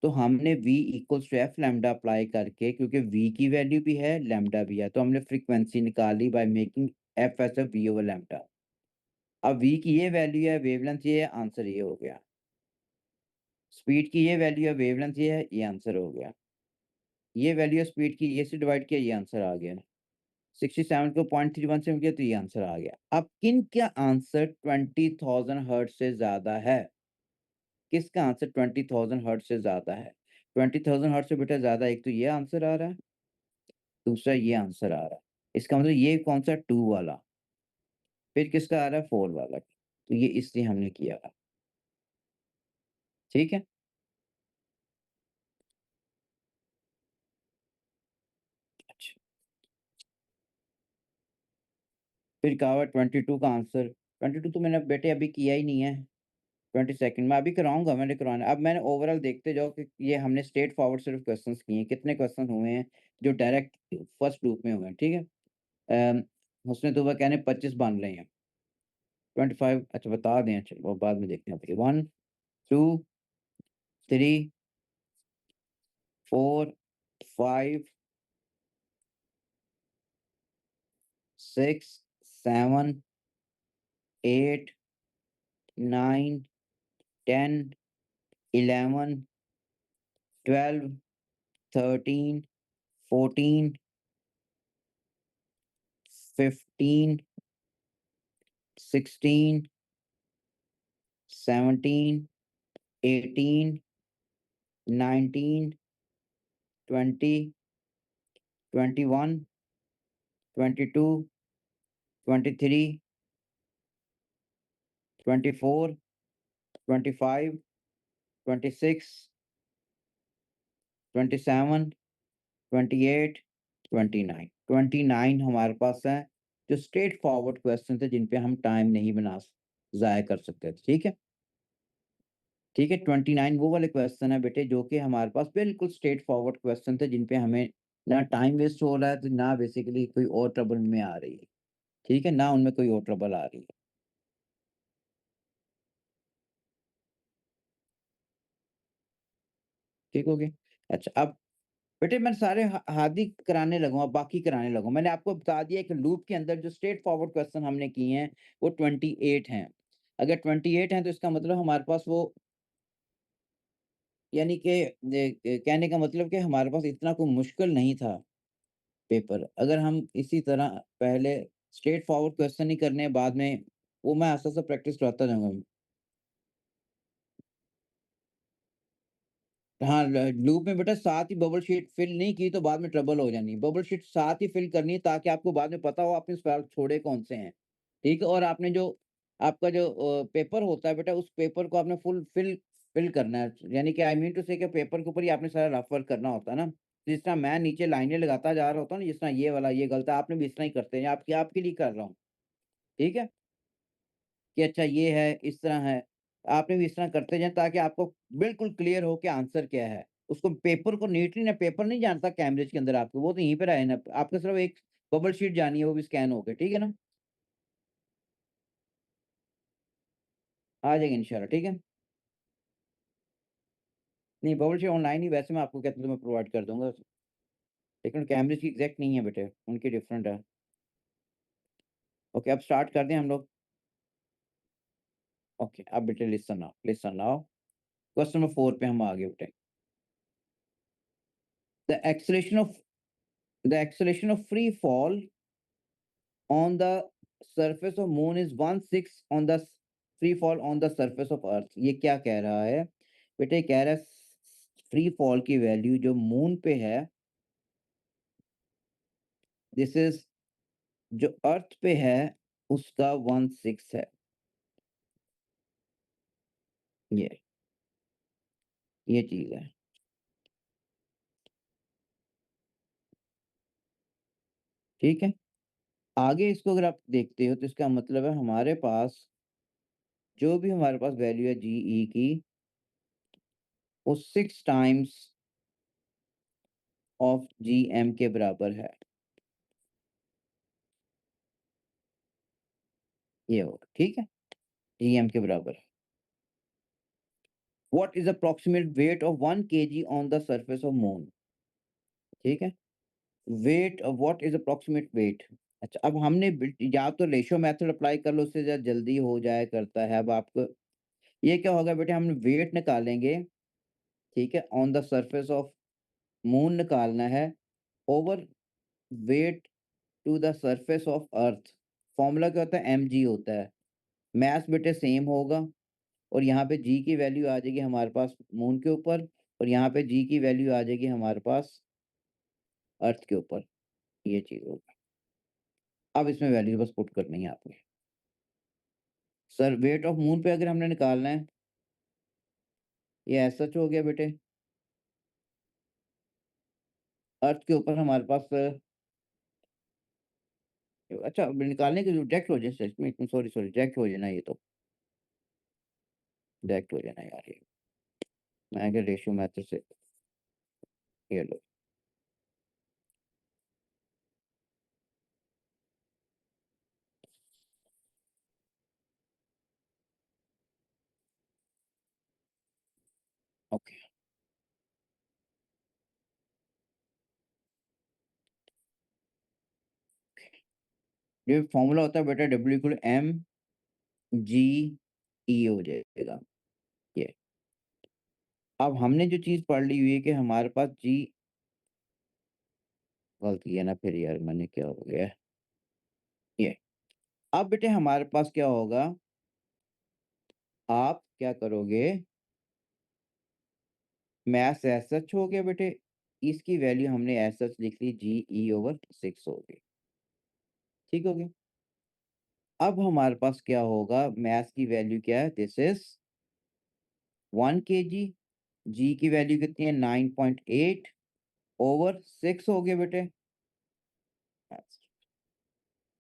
तो हमने v equals to F lambda apply करके, क्योंकि v की वैल्यू भी है, लैम्डा भी है, तो हमने फ्रीक्वेंसी निकाली by making F S F v over lambda. अब v की ये वैल्यू है, वेवलेंथ ये है, आंसर ये हो गया। स्पीड की ये वैल्यू है, वेवलेंथ ये है, ये आंसर हो गया। ये वैल्यू है स्पीड की, ये से डिवाइड किया, ये आंसर आ गया। 67 को 0.31 से किया तो ये आंसर आ गया। अब किन क्या आंसर 20,000 हर्ट्ज से ज़्यादा है? किसका आंसर 20,000 हर्ट्ज से ज़्यादा है? 20,000 हर्ट्ज से बेटा ज़्यादा, एक तो ये आंसर आ रहा है, दूसरा ये आंसर आ रहा है। इसका मतलब ये कौन सा 2 वाला, फिर किसका आ रहा है 4 वाला। तो ये इसलिए हमने किया था, ठीक है। अच्छा, फिर कहा हुआ 22 का आंसर। 22 तो मैंने बेटे अभी किया ही नहीं है। 22nd मैं अभी कराऊँगा, मैंने करवाना है। अब मैंने ओवरऑल देखते जाओ कि ये हमने स्ट्रेट फॉरवर्ड सिर्फ़ क्वेश्चंस किए हैं, कितने क्वेश्चन हुए हैं जो डायरेक्ट फर्स्ट ग्रुप में हुए हैं, ठीक है? हुस्न तौबा कहने 25 बन रहे हैं। 25 अच्छा बता दें, अच्छा वो बाद में देखते हैं। 1, 2, 3, 4, 5, 6, 7, 8, 9, 10, 11, 12, 13, 14, 15, 16, 17, 18, 19, 20, 21, 22, 23, 24, 25, 26, 27, 28, 29, 29 हमारे पास है जो स्ट्रेट फॉरवर्ड क्वेश्चन थे जिन पे हम टाइम नहीं ज़ाया कर सकते थे, ठीक है? ठीक है, 29 वो वाले क्वेश्चन है बेटे जो कि हमारे पास बिल्कुल स्ट्रेट फॉरवर्ड क्वेश्चन थे जिन पे हमें ना टाइम वेस्ट हो रहा है, तो ना बेसिकली कोई और ट्रबल में आ रही है, ठीक है? ना उनमें कोई और ट्रबल आ रही है। ठीक हो गया? अच्छा, अब बेटे मैं सारे हादी कराने लगूँगा, बाकी कराने लगूँ। मैंने आपको बता दिया कि लूप के अंदर जो स्ट्रेट फॉरवर्ड क्वेश्चन हमने किए हैं, वो 28 हैं। अगर 28 हैं तो इसका मतलब हमारे पास वो यानी कि कहने का मतलब कि हमारे पास इतना कोई मुश्किल नहीं था पेपर। अगर हम इसी तरह पहले स्ट्रेट फॉरवर्ड क्वेश्चन ही करने हैं, बाद में वो मैं आस्ते-आस्ते प्रैक्टिस कराता जाऊँगा। हाँ, ल लूप में बेटा साथ ही बबल शीट फिल नहीं की तो बाद में ट्रबल हो जानी है। बबल शीट साथ ही फिल करनी है ताकि आपको बाद में पता हो आपने सवाल छोड़े कौन से हैं। ठीक है? और आपने जो आपका जो पेपर होता है बेटा उस पेपर को आपने फुल फिल करना है। यानी कि आई मीन टू से कि पेपर के ऊपर ही आपने सारा रफ वर्क करना होता है ना। जिस तरह मैं नीचे लाइनें लगाता जा रहा होता हूँ ना, जिस तरह ये वाला ये गलत है, आपने भी इस तरह ही करते हैं। आपकी आपके लिए कर रहा हूँ। ठीक है? कि अच्छा ये है, इस तरह है। आपने भी इस तरह करते जाएँ ताकि आपको बिल्कुल क्लियर हो कि आंसर क्या है। उसको पेपर को नीटली ना पेपर नहीं जानता कैमरेज के अंदर आपको, वो तो यहीं पे रहे ना। आपको सिर्फ एक बबल शीट जानी है, वो भी स्कैन होके, ठीक है ना? आ जाएगी इंशाल्लाह, ठीक है? नहीं बबल शीट ऑनलाइन ही वैसे मैं आपको कहता हूँ तो मैं प्रोवाइड कर दूँगा। लेकिन कैमरेज की एग्ज़ैक्ट नहीं है बेटे, उनकी डिफरेंट है। ओके, अब स्टार्ट कर दें हम लोग? ओके, अब बेटे लिसन नाउ। क्वेश्चन नंबर 4 पे हम आगे बेटे। The acceleration of the acceleration of free fall on the surface of moon is 1/6 on the free fall on the surface of earth। ये क्या कह रहा है? बेटे कह रहा है फ्री फॉल की वैल्यू जो मून पे है, दिस इज जो अर्थ पे है उसका 1/6 है। ये ये चीज है, ठीक है? आगे इसको अगर आप देखते हो तो इसका मतलब है हमारे पास जो भी हमारे पास वैल्यू है जीई की, वो 6 टाइम्स ऑफ जीएम के बराबर है। ये होगा, ठीक है? जीएम के बराबर है। What is the approximate weight of 1 kg on the surface of moon? ठीक है? Weight what is approximate weight? अच्छा, अब हमने या तो रेशियो मेथड अप्लाई कर लो, उससे ज़रा जल्दी हो जाया करता है। अब आपको ये क्या होगा बेटे, हम वेट निकालेंगे, ठीक है? On the surface of moon निकालना है over weight to the surface of earth. Formula क्या होता है? mg होता है। मास बेटे सेम होगा और यहाँ पे जी की वैल्यू आ जाएगी हमारे पास मून के ऊपर और यहाँ पे जी की वैल्यू आ जाएगी हमारे पास अर्थ के ऊपर। ये चीज़ होगी। अब इसमें वैल्यू बस पुट करनी है आपने। सर वेट ऑफ मून पे अगर हमने निकालना है, ये ऐसा हो गया बेटे। अर्थ के ऊपर हमारे पास अच्छा निकालने के लिए डायरेक्ट हो जाए इसमें, सॉरी सॉरी डायरेक्ट हो जाना, ये तो डायरेक्ट हो जाना यार ये। मैं क्या रेशियो मेथड से, ये लो। ओके। ये फॉर्मूला होता है बेटा डब्ल्यू इक्वल एम जी ई हो जाएगा ये। अब हमने जो चीज़ पढ़ ली हुई है कि हमारे पास जी गलती है ना फिर यार मैंने क्या हो गया ये। अब बेटे हमारे पास क्या होगा, आप क्या करोगे, मैथ्स एज सच हो गया बेटे, इसकी वैल्यू हमने एज सच लिख ली जी ई ओवर 6 हो गई। ठीक हो गया। अब हमारे पास क्या होगा, मैथ्स की वैल्यू क्या है, दिस इज 1 केजी, जी की वैल्यू कितनी है 9.8 ओवर 6 हो गया बेटे।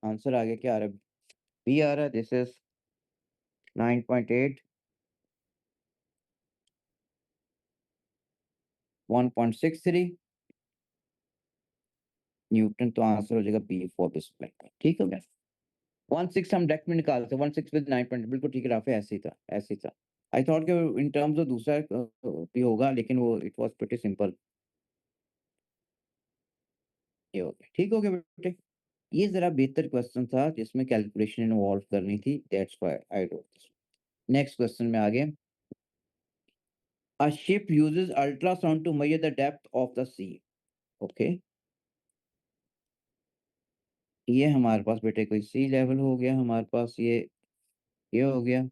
आंसर आ गया, क्या आ रहा है, बी आ रहा है, दिस इज 9.8 1.63 न्यूटन। तो आंसर हो जाएगा बी फॉर दिस प्लेट। ठीक हो गया। 1/6 हम डायरेक्ट में निकालते हैं, 1/6 विद 9 पॉइंट, बिल्कुल ठीक है राफे, ऐसे ही था, ऐसे ही था। आई थॉट कि इन टर्म्स ऑफ दूसरा भी होगा, लेकिन वो इट वाज प्रीटी सिंपल। ये हो गया, ठीक हो गया बेटे। ये जरा बेहतर क्वेश्चन था जिसमें कैलकुलेशन इन्वॉल्व करनी थी, that's why I wrote this. Next question में आगे। A ship uses ultrasound to measure the depth of the sea. Okay, ये हमारे पास बेटे कोई सी लेवल हो गया हमारे पास, ये हो गया।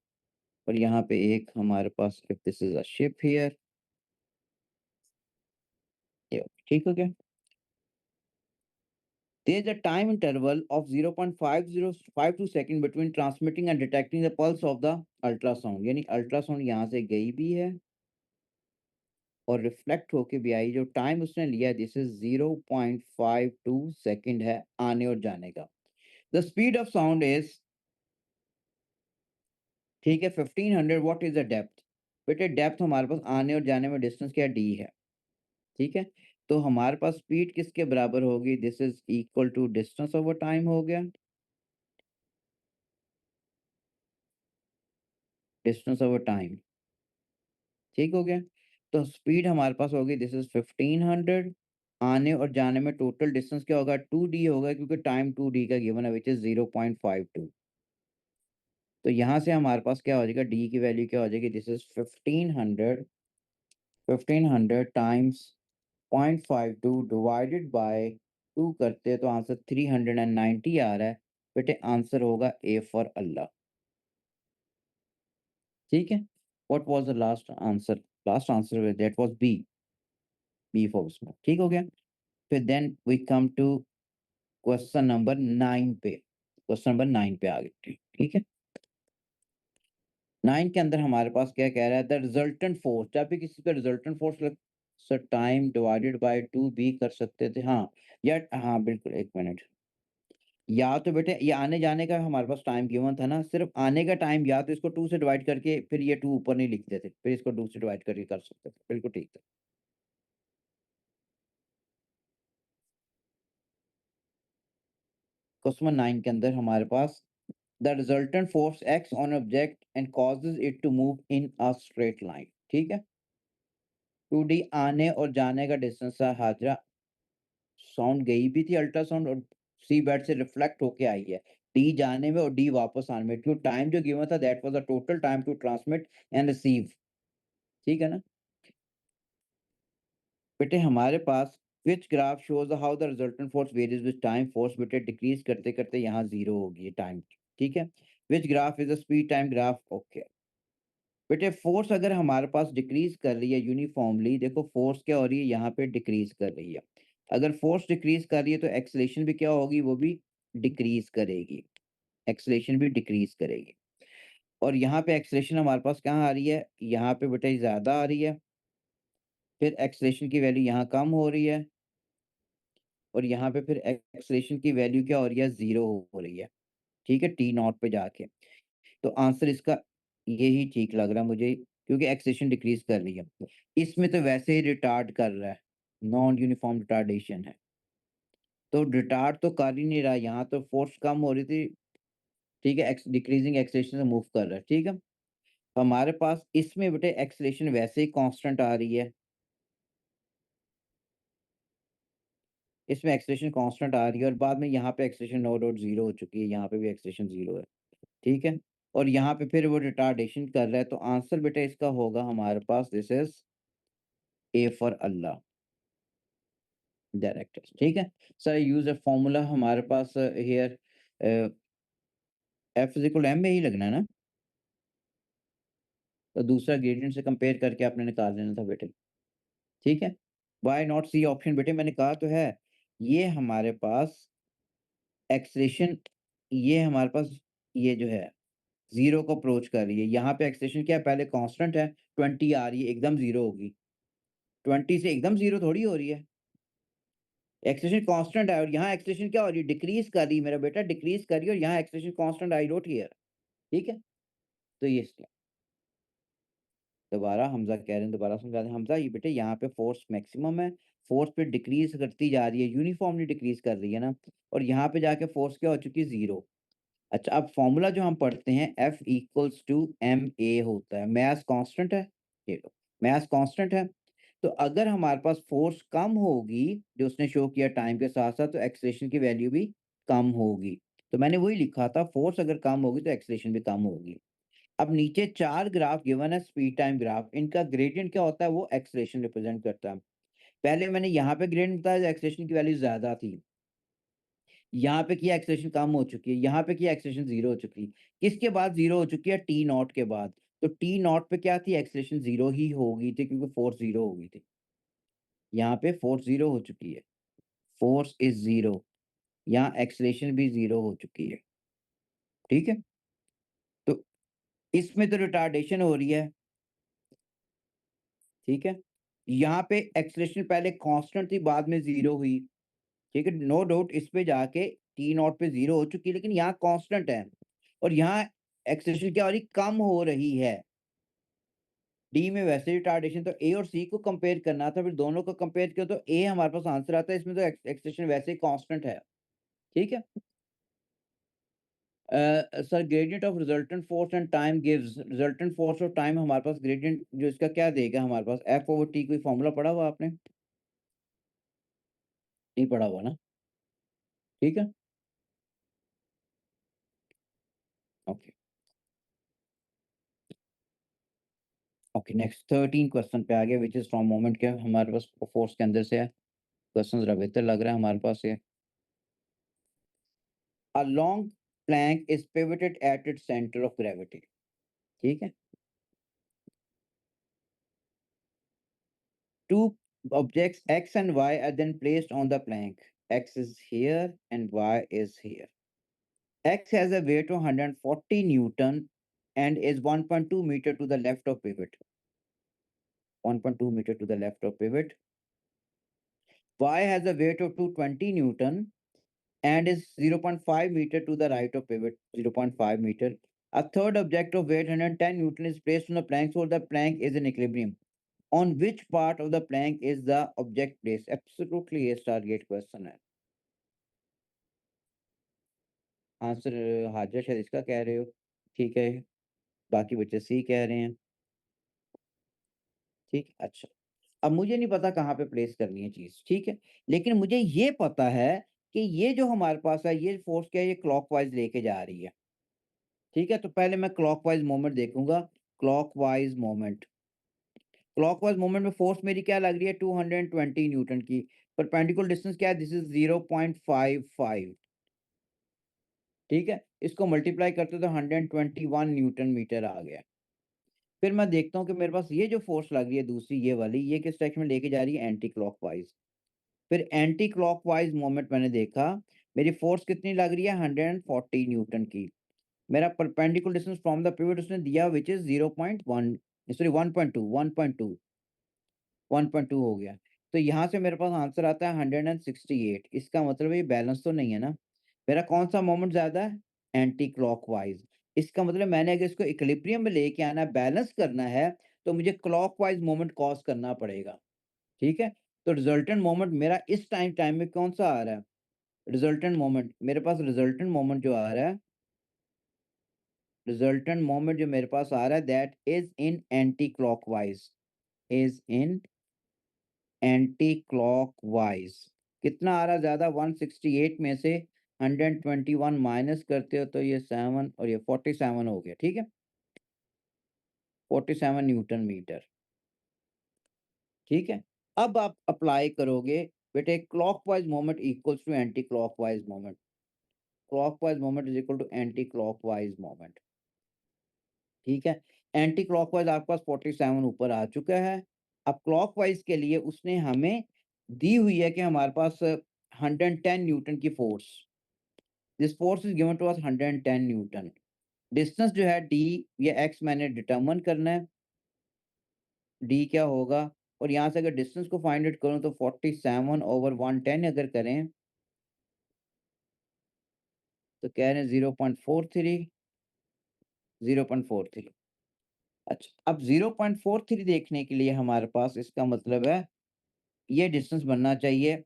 और यहाँ पे एक हमारे पास, if this is a ship here, ये ठीक हो गया। There is a time interval of 0.5052 second between transmitting and detecting the pulse of the ultrasound। यानी अल्ट्रासाउंड यहाँ से गई भी है और रिफ्लेक्ट होके भी आई। जो टाइम उसने लिया, दिस इज 0.52 सेकंड है आने और जाने का। The speed of sound is, ठीक है, 1500। व्हाट इज द डेप्थ, बेटे डेप्थ हमारे पास आने और जाने में डिस्टेंस क्या डी है। ठीक है, तो हमारे पास स्पीड किसके बराबर होगी, this is equal to distance over time हो गया, डिस्टेंस ओवर टाइम। ठीक हो गया। तो स्पीड हमारे पास होगी, दिस इज 1500। आने और जाने में टोटल डिस्टेंस क्या होगा, 2d होगा, क्योंकि टाइम 2d का गिवन है विच इज 0.52। तो यहाँ से हमारे पास क्या हो जाएगा, डी की वैल्यू क्या हो जाएगी, this is 1500 times 0.52 divided by 2 करते हैं तो आंसर 390 आ रहा है। बेटे आंसर होगा ए फॉर अल्लाह। ठीक है। What was the last answer, last answer that was B, B for small. ठीक हो गया। फिर then we come to question number 9 पे, क्वेश्चन नंबर 9 पे आ गए। ठीक है। 9 के अंदर हमारे पास क्या कह रहा है, द रिजल्टेंट फोर्स, जब भी किसी पे रिजल्टेंट फोर्स लग, सर टाइम डिवाइडेड बाय 2 भी कर सकते थे, हाँ, या हाँ बिल्कुल, एक मिनट। या तो बेटे ये आने जाने का हमारे पास टाइम गिवन था ना, सिर्फ आने का टाइम या तो इसको 2 से डिवाइड करके फिर ये 2 ऊपर नहीं लिखते थे, फिर इसको 2 से डिवाइड करके कर सकते थे, बिल्कुल ठीक था। क्वेश्चन 9 के अंदर हमारे पास, the resultant force acts on object and causes it to move in a straight line। ठीक है। 2D आने और जाने का डिस्टेंस था, हाजरा साउंड गई भी थी अल्ट्रासाउंड और सी बेड से रिफ्लेक्ट होके आई है, डी जाने में और डी वापस आने में, क्यों टाइम जो गिवन था that was the total time to transmit and receive. ठीक है ना बेटे, हमारे पास which graph shows how the resultant force varies with time, force बेटे डिक्रीज करते करते यहाँ जीरो होगी टाइम। ठीक है। Which graph is the speed time graph. Okay बेटे, फोर्स अगर हमारे पास डिक्रीज कर रही है यूनिफॉर्मली, देखो फोर्स क्या हो रही है यहाँ पे, डिक्रीज कर रही है। अगर फोर्स डिक्रीज कर रही है तो एक्सेलरेशन भी क्या होगी, वो भी डिक्रीज करेगी, एक्सेलरेशन भी डिक्रीज करेगी। और यहाँ पे एक्सेलरेशन हमारे पास कहाँ आ रही है, यहाँ पे बेटे ज्यादा आ रही है, फिर एक्सेलरेशन की वैल्यू यहाँ कम हो रही है, और यहाँ पे फिर एक्सेलरेशन की वैल्यू क्या हो रही है, जीरो हो रही है। ठीक है, टी नॉट पे जाके। तो आंसर इसका यही ठीक लग रहा है मुझे, क्योंकि एक्सेशन डिक्रीज कर रही है। इसमें तो वैसे ही रिटार्ड कर रहा है, नॉन यूनिफॉर्म रिटार्डेशन है, तो रिटार्ड तो कर ही नहीं रहा, यहाँ तो फोर्स कम हो रही थी। ठीक है, डिक्रीजिंग एक्सेशन से मूव कर रहा है। ठीक है। हमारे पास इसमें बेटे एक्सेलरेशन वैसे ही कांस्टेंट आ रही है। इसमें एक्सेलरेशन कांस्टेंट आ रही है और बाद में यहाँ पे एक्सेलरेशन नो डाउट 0 हो चुकी है, यहाँ पे भी एक्सेलरेशन 0 है, ठीक है? और यहाँ पे फिर वो रिटार्डेशन कर रहा है, तो आंसर बेटा इसका होगा हमारे पास this is a formula, directors, ठीक है? सर यूज़ अ फार्मूला हमारे पास here uh, F is equal to M में ही लगना है ना? तो दूसरा ग्रेडिएंट से कंपेयर करके आपने निकाल लेना था बेटे, ठीक है? व्हाई नॉट सी ऑप्शन बेटे मैंने कहा तो है, ये हमारे पास एक्सेलरेशन ये हमारे पास ये जो है 0 को अप्रोच कर रही है। यहाँ पे एक्सेलरेशन क्या है पहले कांस्टेंट है, 20 आ रही है, एकदम 0 होगी। 20 से एकदम 0 थोड़ी हो रही है। एक्सेलरेशन कांस्टेंट है और यहाँ एक्सेलरेशन क्या हो रही है? डिक्रीज़ कर रही है मेरा बेटा, डिक्रीज़ कर रही है और यहाँ acceleration constant I don't hear, ठीक है? तो ये इसलिए दोबारा हमज़ा कह रहे हैं, दोबारा समझा दें। हमज़ा ये बेटे यहाँ पे फ़ोर्स मैक्सिमम है, फ़ोर्स पे डिक्रीज़ करती जा रही है, यूनिफ़ॉर्मली डिक्रीज़ कर रही है ना और यहाँ पे जाके फ़ोर्स क्या हो चुकी है? 0। अच्छा, अब फ़ॉर्मूला जो हम पढ़ते हैं F इक्वल्स टू ma होता है, मास कांस्टेंट है, ये लो, मास कांस्टेंट है, तो अगर हमारे पास फ़ोर्स कम होगी, जो उसने शो किया टाइम के साथ-साथ, तो एक्सेलरेशन की वैल्यू भी कम होगी। तो मैंने वही लिखा था, फ़ोर्स अगर कम होगी, तो एक्सेलरेशन भी कम होगी। अब नीचे 4 ग्राफ गिवन है, स्पीड टाइम ग्राफ, इनका ग्रेडिएंट क्या होता है? वो एक्सेलरेशन रिप्रेज़ेंट करता है। पहले मैंने यहाँ पे ग्रेडिएंट बताया, एक्सेलरेशन की वैल्यू ज़्यादा थी। यहाँ पे किया एक्सेलरेशन कम हो चुकी है, यहाँ पे किया एक्सेलरेशन 0 हो चुकी है। किसके बाद 0 हो चुकी है? टी नॉट के बाद। तो टी नॉट पे क्या थी? एक्सेलरेशन 0 ही हो गई थी क्योंकि फ़ोर्स 0 हो गई थी। यहाँ पे फ़ोर्स 0 हो चुकी है। फ़ोर्स इज़ 0, यहाँ एक्सेलरेशन भी 0 हो चुकी है। ठीक है? तो इसमें तो रिटार्डेशन हो रही है, ठीक है? यहाँ पे एक्सेलरेशन पहले कांस्टेंट थी, बाद में 0 हुई। ठीक है? नो डाउट इस पे जाके टी नॉट पे 0 हो चुकी है, लेकिन यहाँ कांस्टेंट है और यहाँ एक्सेलरेशन क्या हो रही? कम हो रही है। डी में वैसे रिटार्डेशन तो ए और सी को कंपेयर करना था, फिर दोनों को कंपेयर किया तो ए हमारे पास आंसर आता है, इसमें तो एक्सेलरेशन वैसे ही कांस्टेंट है। ठीक है? Sir gradient of resultant force and time gives resultant force और टाइम हमारे पास ग्रेडिएंट जो इसका क्या देगा हमारे पास एफ ओवर टी कोई फॉर्मूला पढ़ा हुआ आपने? नहीं पढ़ा हुआ ना? ठीक है? ओके। ओके नेक्स्ट 13 क्वेश्चन पे आ गए व्हिच इज़ फ्रॉम मोमेंट के हमारे पास फोर्स के अंदर से है। क्वेश्चन ज़रा बेहतर लग रहा है हमारे पास ये। A long plank is pivoted at its centre of gravity. ठीक है? Two objects X and Y are then placed on the plank. X is here and Y is here. X has a weight of 140 Newton and is 1.2 meter to the left of pivot. 1.2 meter to the left of pivot. Y has a weight of 220 Newton and is 0.5 meter to the right of pivot. 0.5 meter. A third object of weight 110 Newton is placed on the plank so the plank is in equilibrium. On which part of the plank is the object placed? Absolutely a Stargate question है। Answer हाजिर शायद इसका कह रहे हो, ठीक है, बाकी बच्चे सी कह रहे हैं, ठीक, अच्छा। अब मुझे नहीं पता कहाँ पे प्लेस करनी है चीज़, ठीक है? लेकिन मुझे ये पता है कि ये जो हमारे पास है, ये फ़ोर्स क्या है, ये क्लॉकवाइज़ लेके जा रही है, ठीक है? तो पहले मैं क्लॉकवाइज़ मोमेंट देखूँगा, क्लॉकवाइज़ मोमेंट। क्लॉकवाइज़ मोमेंट में फ़ोर्स मेरी क्या लग रही है 220 न्यूटन की, परपेंडिकुलर डिस्टेंस क्या है, दिस इज़ 0.55, ठीक है? इसको मल्टीप्लाई करते तो 121 न्यूटन मीटर आ गया। फिर मैं देखता हूँ कि मेरे पास ये जो फ़ोर्स लग रही है दूसरी ये वाली, ये किस डायरेक्शन में लेके जा रही है एंटी क्लॉकवाइज़। फिर एंटी क्लॉकवाइज़ मोमेंट मैंने देखा, मेरी फ़ोर्स कितनी लग रही है 140 न्यूटन की। मेरा perpendicular distance from the pivot उसने दिया व्हिच इज़ 0.1 सॉरी 1.2 1.2 1.2 हो गया। तो यहाँ से मेरे पास आंसर आता है 168 इसका मतलब ये बैलेंस तो नहीं है ना? मेरा कौन-सा मोमेंट ज़्यादा है? Anti clockwise. इसका मतलब मैंने अगर इसको इक्विलिब्रियम में लेके आना है, बैलेंस करना है, तो मुझे क्लॉकवाइज़ मोमेंट कॉज़ करना पड़ेगा, ठीक है? तो रिजल्टेंट मोमेंट मेरा इस टाइम टाइम में कौन-सा आ रहा है? रिजल्टेंट मोमेंट मेरे पास रिजल्टेंट मोमेंट जो आ रहा है रिजल्टेंट मोमेंट जो मेरे पास आ रहा है that is in anti clockwise, is in anti clockwise. कितना आ रहा है ज्यादा? 168 में से 121 माइनस करते हो तो ये 7 और ये 47 हो गया, ठीक है। 47 न्यूटन मीटर, ठीक है। अब आप अप्लाई करोगे बेटे, clockwise moment equals to anti clockwise moment, clockwise moment is equal to anti clockwise moment, ठीक है। एंटी क्लॉकवाइज आपके पास 47 ऊपर आ चुका है। अब क्लॉकवाइज के लिए उसने हमें दी हुई है कि हमारे पास 110 न्यूटन की force, this force is given to us 110 newton. Distance जो है डी, ये एक्स मैंने डिटरमिन करना है, डी क्या होगा। और यहाँ से अगर डिस्टेंस को फाइंड आउट करूँ तो 47 ओवर 110 अगर करें तो कह रहे हैं 0.43, 0.43। अच्छा, अब 0.43 देखने के लिए हमारे पास इसका मतलब है ये डिस्टेंस बनना चाहिए,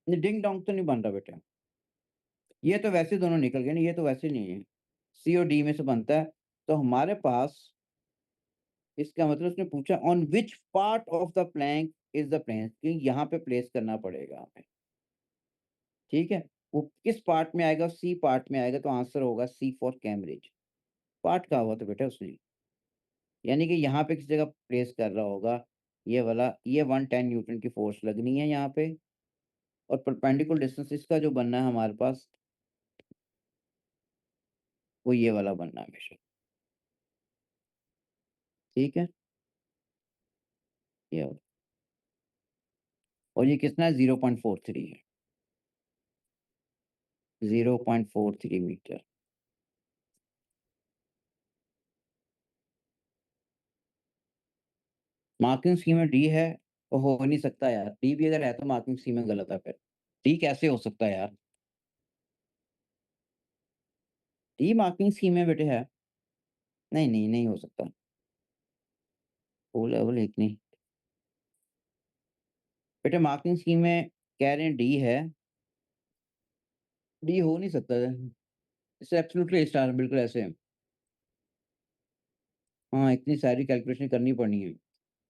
नहीं डिंग डोंग तो नहीं बन रहा बेटा, ये तो वैसे दोनों निकल गए ना, ये तो वैसे नहीं है, सी और डी में से बनता है। तो हमारे पास इसका मतलब उसने पूछा on which part of the plank is the plane, कि यहाँ पे प्लेस करना पड़ेगा हमें, ठीक है। वो किस पार्ट में आएगा? सी पार्ट में आएगा, तो आंसर होगा सी फॉर कैम्ब्रिज। पार्ट कहा हुआ था बेटा उसने, यानी कि यहाँ पे किसी जगह प्लेस कर रहा होगा, ये वाला, ये 110 न्यूटन की फोर्स लगनी है यहाँ पे, और परपेंडिकुलर डिस्टेंस इसका जो बनना है हमारे पास, वो ये वाला बनना है हमेशा, ठीक है। ये वाला। और ये कितना है? 0.43 है, 0.43 मीटर। मार्किंग स्कीम में डी है, तो हो नहीं सकता यार, डी भी अगर है तो मार्किंग स्कीम में गलत है फिर, डी कैसे हो सकता है यार? डी मार्किंग स्कीम में बेटे है, नहीं नहीं नहीं हो सकता, ओ लेवल एक नहीं बेटे, मार्किंग स्कीम में कह रहे हैं डी है, डी हो नहीं सकता है, इससे एब्सोल्युटली स्टार बिल्कुल ऐसे है। हाँ, इतनी सारी कैलकुलेशन करनी पड़नी है।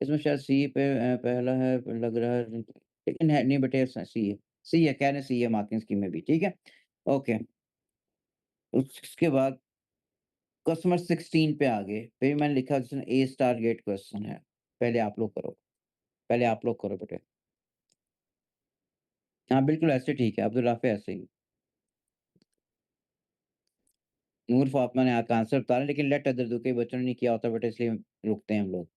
इसमें शायद सी पे पहला है लग रहा है, लेकिन है नहीं बेटे, सी है, सी है, कह रहे हैं सी है मार्किंग स्कीम में भी, ठीक है। ओके, उसके बाद कस्टमर 16 पे आ गए, फिर मैंने लिखा जिसमें ए स्टार गेट क्वेश्चन है, पहले आप लोग करो, पहले आप लोग करो बेटे। हाँ, बिल्कुल ऐसे ठीक है, अब्दुल राफ़ी ऐसे ही। नूर फ़ातिमा ने आपका आंसर बता रहे हैं, लेकिन लेट अदर डू, कई बच्चों ने नहीं किया होता बेटा, इसलिए रुकते हैं हम लोग।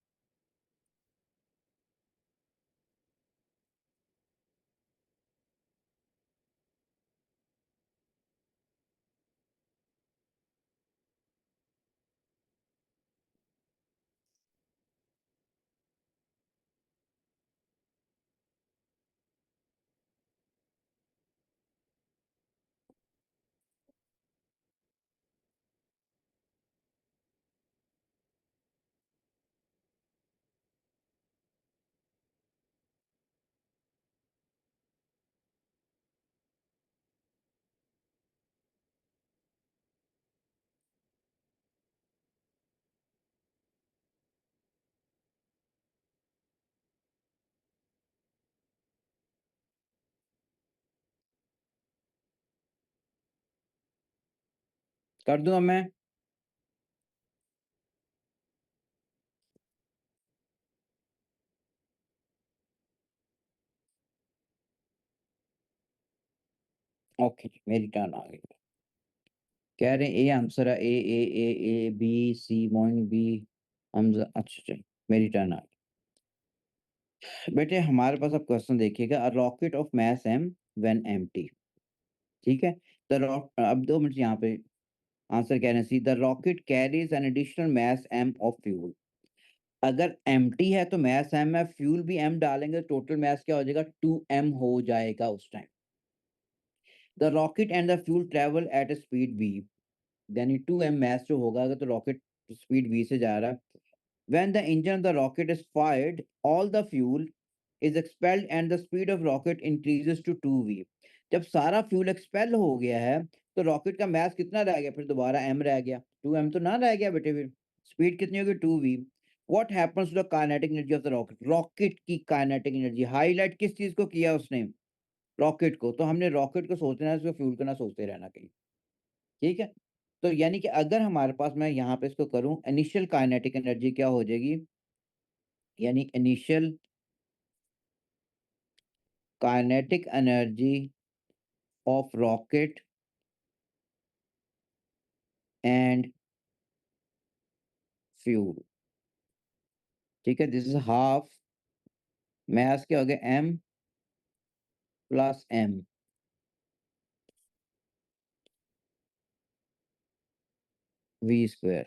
कर दूँ अब मैं? ओके जी, मेरी टर्न आ गई। कह रहे हैं ए आंसर है, ए, बी, सी, मोइन, बी, हमज़ा, अच्छा चलिए, मेरी टर्न आ गई। बेटे हमारे पास अब क्वेश्चन देखिएगा, a rocket of mass M when empty, ठीक है? द रॉक अब 2 मिनट यहाँ पे, आंसर कह रहे हैं C, the rocket carries an additional mass m of fuel. अगर एम्प्टी है तो मास m है, फ्यूल भी m डालेंगे तो टोटल मास क्या हो जाएगा, 2m हो जाएगा उस time. The rocket and the fuel travel at a speed v, यानी 2m मास जो होगा, अगर तो रॉकेट स्पीड v से जा रहा है। When the engine of the rocket is fired, all the fuel is expelled and the speed of rocket increases to 2v। जब सारा फ्यूल एक्सपेल हो गया है तो रॉकेट का मास कितना रह गया, फिर दोबारा m रह गया, 2m तो ना रह गया बेटे, फिर स्पीड कितनी होगी, 2v। What happens to the kinetic energy of the rocket, rocket की काइनेटिक एनर्जी हाईलाइट किस चीज को किया उसने, रॉकेट को, तो हमने रॉकेट को सोचना है, उसको फ्यूल को ना सोचते रहना कहीं, ठीक है। तो यानी कि अगर हमारे पास, मैं यहाँ पे इसको करूं, इनिशियल काइनेटिक एनर्जी क्या हो जाएगी, यानी initial kinetic energy of rocket and fuel, ठीक है, दिस इज हाफ मास क्या हो गया, m plus m v square,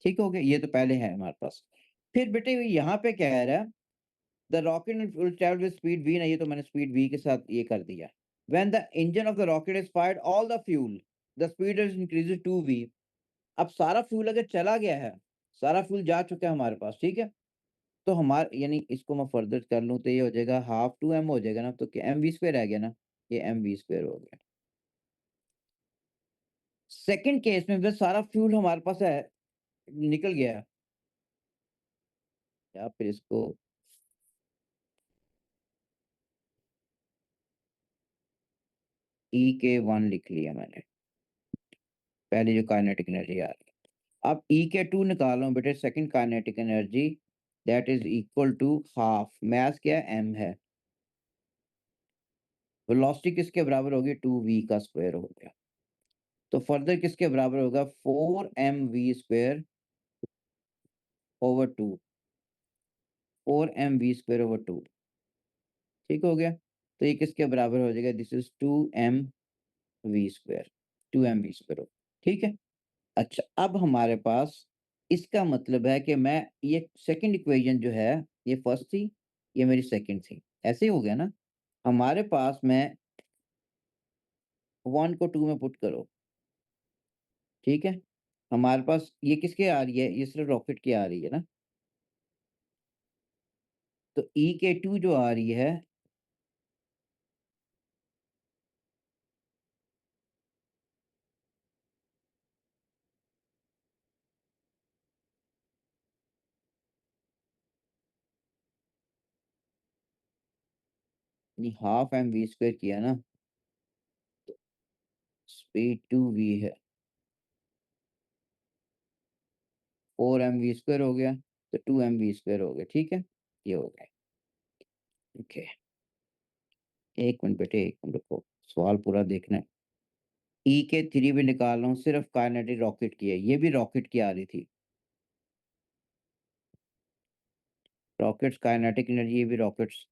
ठीक हो गया, ये तो पहले है हमारे पास। फिर बेटे यहाँ पे क्या कह रहा है, the rocket will travel with speed v, ना ये तो मैंने स्पीड v के साथ ये कर दिया। When the engine of the rocket is fired all the fuel, the speed is increases to v। अब सारा फ्यूल अगर चला गया है, सारा फ्यूल जा चुका है हमारे पास, ठीक है, तो हमारा यानी इसको मैं फर्दर कर लूँ तो ये हो जाएगा हाफ 2m हो जाएगा ना, तो क्या एम वी स्क्वायर आ गया ना, ये एम वी स्क्वायर हो गया। सेकंड केस में बस सारा फ्यूल हमारे पास है, निकल गया है, या फिर इसको E के 1 लिख लिया मैंने, पहले जो काइनेटिक एनर्जी आ रही है। अब E के 2 निकालो बेटे, second kinetic energy, that is equal to half mass क्या है, m है, वेलोसिटी किसके बराबर होगी, 2v का स्क्वायर हो गया। तो फर्दर किसके बराबर होगा, 4mv square over 2, 4mv square over 2, ठीक हो गया। तो ये किसके बराबर हो जाएगा, this is 2mv square, 2mv square हो, ठीक है। अच्छा, अब हमारे पास इसका मतलब है कि मैं ये सेकंड इक्वेशन जो है, ये फर्स्ट थी, ये मेरी सेकंड थी, ऐसे ही हो गया ना। हमारे पास में 1 को 2 में पुट करो, ठीक है, हमारे पास ये किसके आ रही है, ये सिर्फ रॉकेट की आ रही है ना, तो E के 2 जो आ रही है, ये हाफ एम वी स्क्वायर किया ना, स्पीड 2v है, 4mv स्क्वायर हो गया, तो 2mv स्क्वायर हो गया, ठीक है, ये हो गया। ओके, एक मिनट बेटे, एक मिनट रुको, सवाल पूरा देखना है। E के 3 भी निकाल रहा हूँ, सिर्फ काइनेटिक रॉकेट की है, ये भी रॉकेट की आ रही थी, रॉकेट्स काइनेटिक एनर्जी, ये भी रॉकेट्स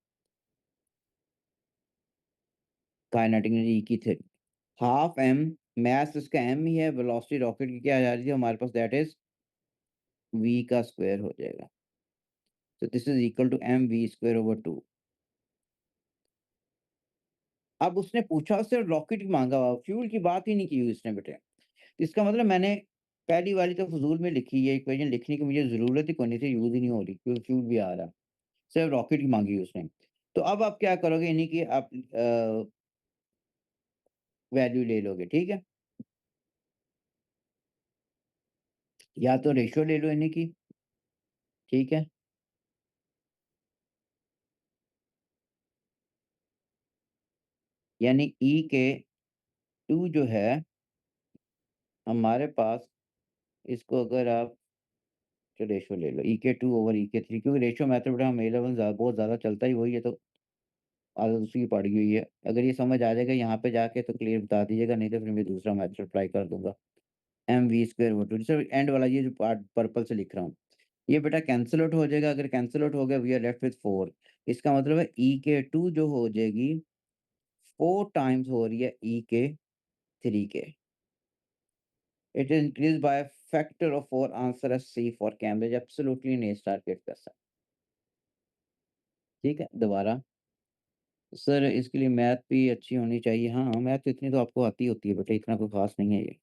काइनेटिक एनर्जी की थे, हाफ m, मास इसका m ही है, वेलोसिटी रॉकेट की क्या आ जा रही थी हमारे पास, दैट इज v का स्क्वायर हो जाएगा, तो this is equal to mv square over 2। अब उसने पूछा, उससे रॉकेट की मांगा हुआ, फ्यूल की बात ही नहीं की हुई उसने बेटे। इसका मतलब मैंने पहली वाली तो फ़ुज़ूल में लिखी है, इक्वेशन लिखने की मुझे ज़रूरत ही कोई नहीं थी, यूज़ ही नहीं हो रही, क्योंकि फ्यूल भी आ रहा है, सिर्फ रॉकेट की मांगी उसने। तो अब आप क्या करोगे, इन्हीं की आप वैल्यू ले लोगे, ठीक है, या तो रेशियो ले लो इन्हीं की, ठीक है, यानी E के 2 जो है हमारे पास, इसको अगर आप रेशियो ले लो, E के 2 ओवर E के 3, क्योंकि रेशियो मेथड में हम ए लेवल बहुत ज़्यादा चलता ही वही है, तो आदत उसी की पड़ गई हुई है। अगर ये समझ आ जाएगा यहाँ पे जाके तो क्लियर बता दीजिएगा, नहीं तो फिर मैं दूसरा मेथड ट्राई कर दूँगा। mv स्क्वायर ओवर 2, जैसे एंड वाला ये जो पार्ट पर्पल से लिख रहा हूँ, ये बेटा कैंसल आउट हो जाएगा, अगर कैंसल आउट हो गया वी आर लेफ्ट विथ 4, इसका मतलब है E के 2 जो हो जाएगी 4 टाइम्स हो रही है E के 3 के, it is increase by factor of 4, answer है सी फॉर कैम्ब्रिज, एब्सोल्युटली नहीं टारगेट कर सकता। ठीक है, दोबारा। सर इसके लिए मैथ भी अच्छी होनी चाहिए। हाँ, मैथ तो इतनी तो आपको आती होती है बेटा, इतना कोई खास नहीं है ये।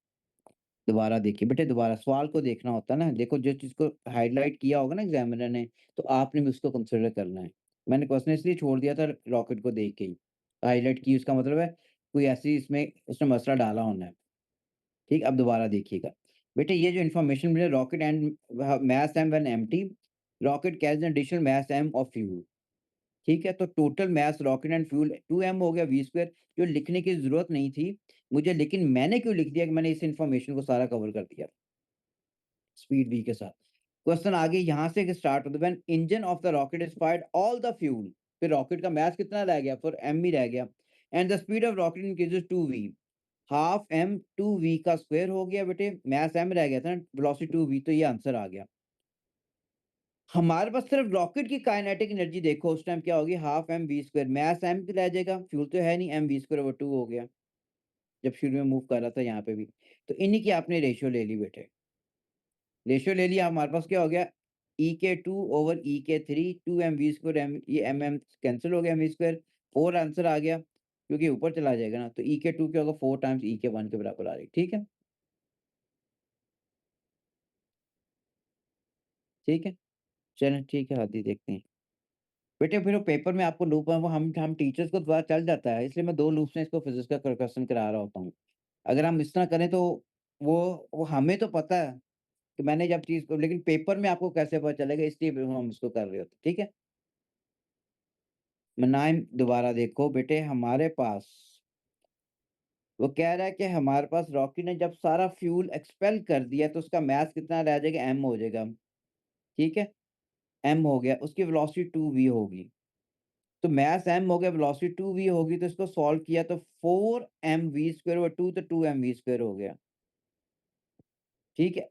दोबारा देखिए बेटे, दोबारा सवाल को देखना होता है ना। देखो जिस चीज़ को हाइलाइट किया होगा ना एग्जामिनर ने, तो आपने भी उसको कंसिडर करना है। मैंने क्वेश्चन इसलिए छोड़ दिया था रॉकेट को देख के ही। हाइलाइट की उसका मतलब है कोई ऐसी इसमें उसने मसला डाला होना है। ठीक, अब दोबारा देखिएगा। बेटे ये जो इन्फॉर्मेशन मिले, rocket and mass M when empty, rocket carries an additional mass M of fuel. ठीक है, तो total mass rocket and fuel 2m हो गया v स्क्वायर, जो लिखने की ज़रूरत नहीं थी मुझे, लेकिन मैंने क्यों लिख दिया कि मैंने इस इन्फॉर्मेशन को सारा कवर कर दिया, स्पीड v के साथ। क्वेश्चन आगे यहाँ से स्टार्ट होता है, when engine of the rocket is fired all the fuel, फिर रॉकेट का मास कितना रह गया, फिर m ही रह गया, and the speed of rocket increases 2v, half m 2v का स्क्वायर हो गया बेटे, मास m रह गया था ना, वेलोसिटी 2v, तो ये आंसर आ गया। हमारे पास सिर्फ रॉकेट की काइनेटिक एनर्जी देखो, उस टाइम क्या होगी, half M V square, mass M पे रह जाएगा, फ्यूल तो है नहीं, एम वी स्क्वायर ओवर 2 हो गया, जब शुरू में मूव कर रहा था यहाँ पे भी। तो इन्हीं की आपने रेशियो ले ली बेटे, रेशियो ले लिया, हमारे पास क्या हो गया, ई के 2 ओवर ई के 3, 2 एम वी स्क्वायर, एम ये एम एम कैंसिल हो गया, एम वी स्क्वायर 4 आंसर आ गया, क्योंकि ऊपर चला जाएगा ना, तो ई के 2 क्या होगा, 4 टाइम्स ई के 1 के बराबर आ रही, ठीक है, ठीक है, चलें ठीक है, आती देखते हैं। बेटे फिर वो पेपर में आपको लूप है, वो हम टीचर्स को पता चल जाता है, इसलिए मैं 2 लूप्स में इसको फिज़िक्स का क्वेश्चन करा रहा होता हूँ। अगर हम इस तरह करें तो वो वो हमें तो पता है कि मैंने जब चीज़ को, लेकिन पेपर में आपको कैसे पता चलेगा, इसलिए फिर हम इसको कर रहे होते हैं, ठीक है? मनाइम दोबारा देखो बेटे, हमारे पास वो कह रहा है कि हमारे पास रॉकी ने जब सारा फ्यूल एक्सपेल कर दिया तो उसका मास कितना रह जाएगा, m हो जाएगा, ठीक है? m हो गया, उसकी वेलोसिटी 2v होगी। तो मास m हो गया, वेलोसिटी 2v होगी, तो इसको सॉल्व किया तो 4mv स्क्वायर ओवर 2, तो 2mv स्क्वायर हो गया, ठीक है?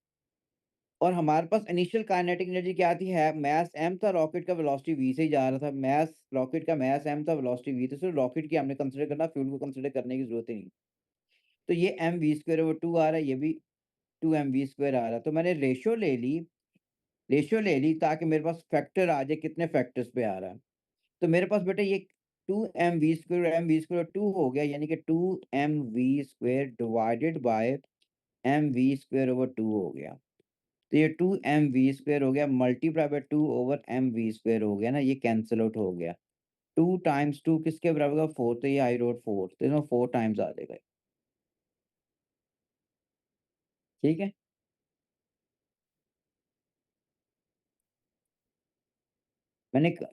और हमारे पास इनिशियल काइनेटिक एनर्जी क्या थी, है मास m था, रॉकेट का वेलोसिटी v से ही जा रहा था, मास रॉकेट का मास m था, वेलोसिटी v, तो सिर्फ रॉकेट की हमने कंसीडर करना, फ्यूल को कंसीडर करने की जरूरत ही नहीं। तो ये mv स्क्वायर ओवर 2 आ रहा है, ये भी 2mv स्क्वायर आ रहा है, तो मैंने रेशियो ले ली ताकि मेरे पास फैक्टर आ जाए, कितने फैक्टर्स पे आ रहा है। तो मेरे पास बेटा ये 2mv स्क्वायर, mv स्क्वायर 2 हो गया, यानी कि 2mv square divided by mv square over 2 हो गया। तो ये 2mv स्क्वायर हो गया multiply by 2 over mv square हो गया ना, ये कैंसल आउट हो गया। 2 टाइम्स 2 किसके बराबर होगा, 4, तो ये आई रोट 4, तो इसमें 4 टाइम्स आ जाएगा, ठीक है? मैंने क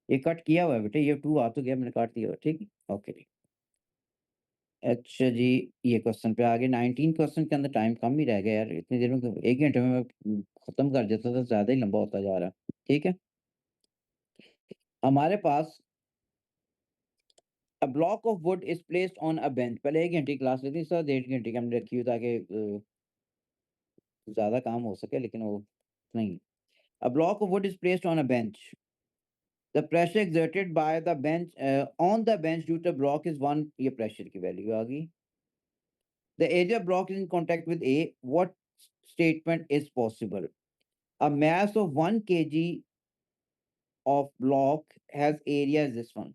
ये कट किया हुआ है बेटा, ये 2 आ तो गया, मैंने काट दिया हुआ है, ठीक है? ओके जी। अच्छा जी, ये क्वेश्चन पे आगे 19 क्वेश्चन के अंदर टाइम कम ही रह गया यार, इतनी देर में तो 1 घंटे में मैं खत्म कर देता था, ज़्यादा ही लंबा होता जा रहा है, ठीक है? हमारे पास a block of wood is placed on a bench, पहले 1 घंटे की क्लास लेती थी, सर 1.5 घंटे की हमने रखी हुई ताकि ज़्यादा काम हो सके, लेकिन वो नहीं। A block of wood is placed on a bench, the pressure exerted by the bench on the bench due to block is 1, ये प्रेशर की वैल्यू आ गई। The area block is in contact with A, what statement is possible? A mass of 1 kg of block has area as this one.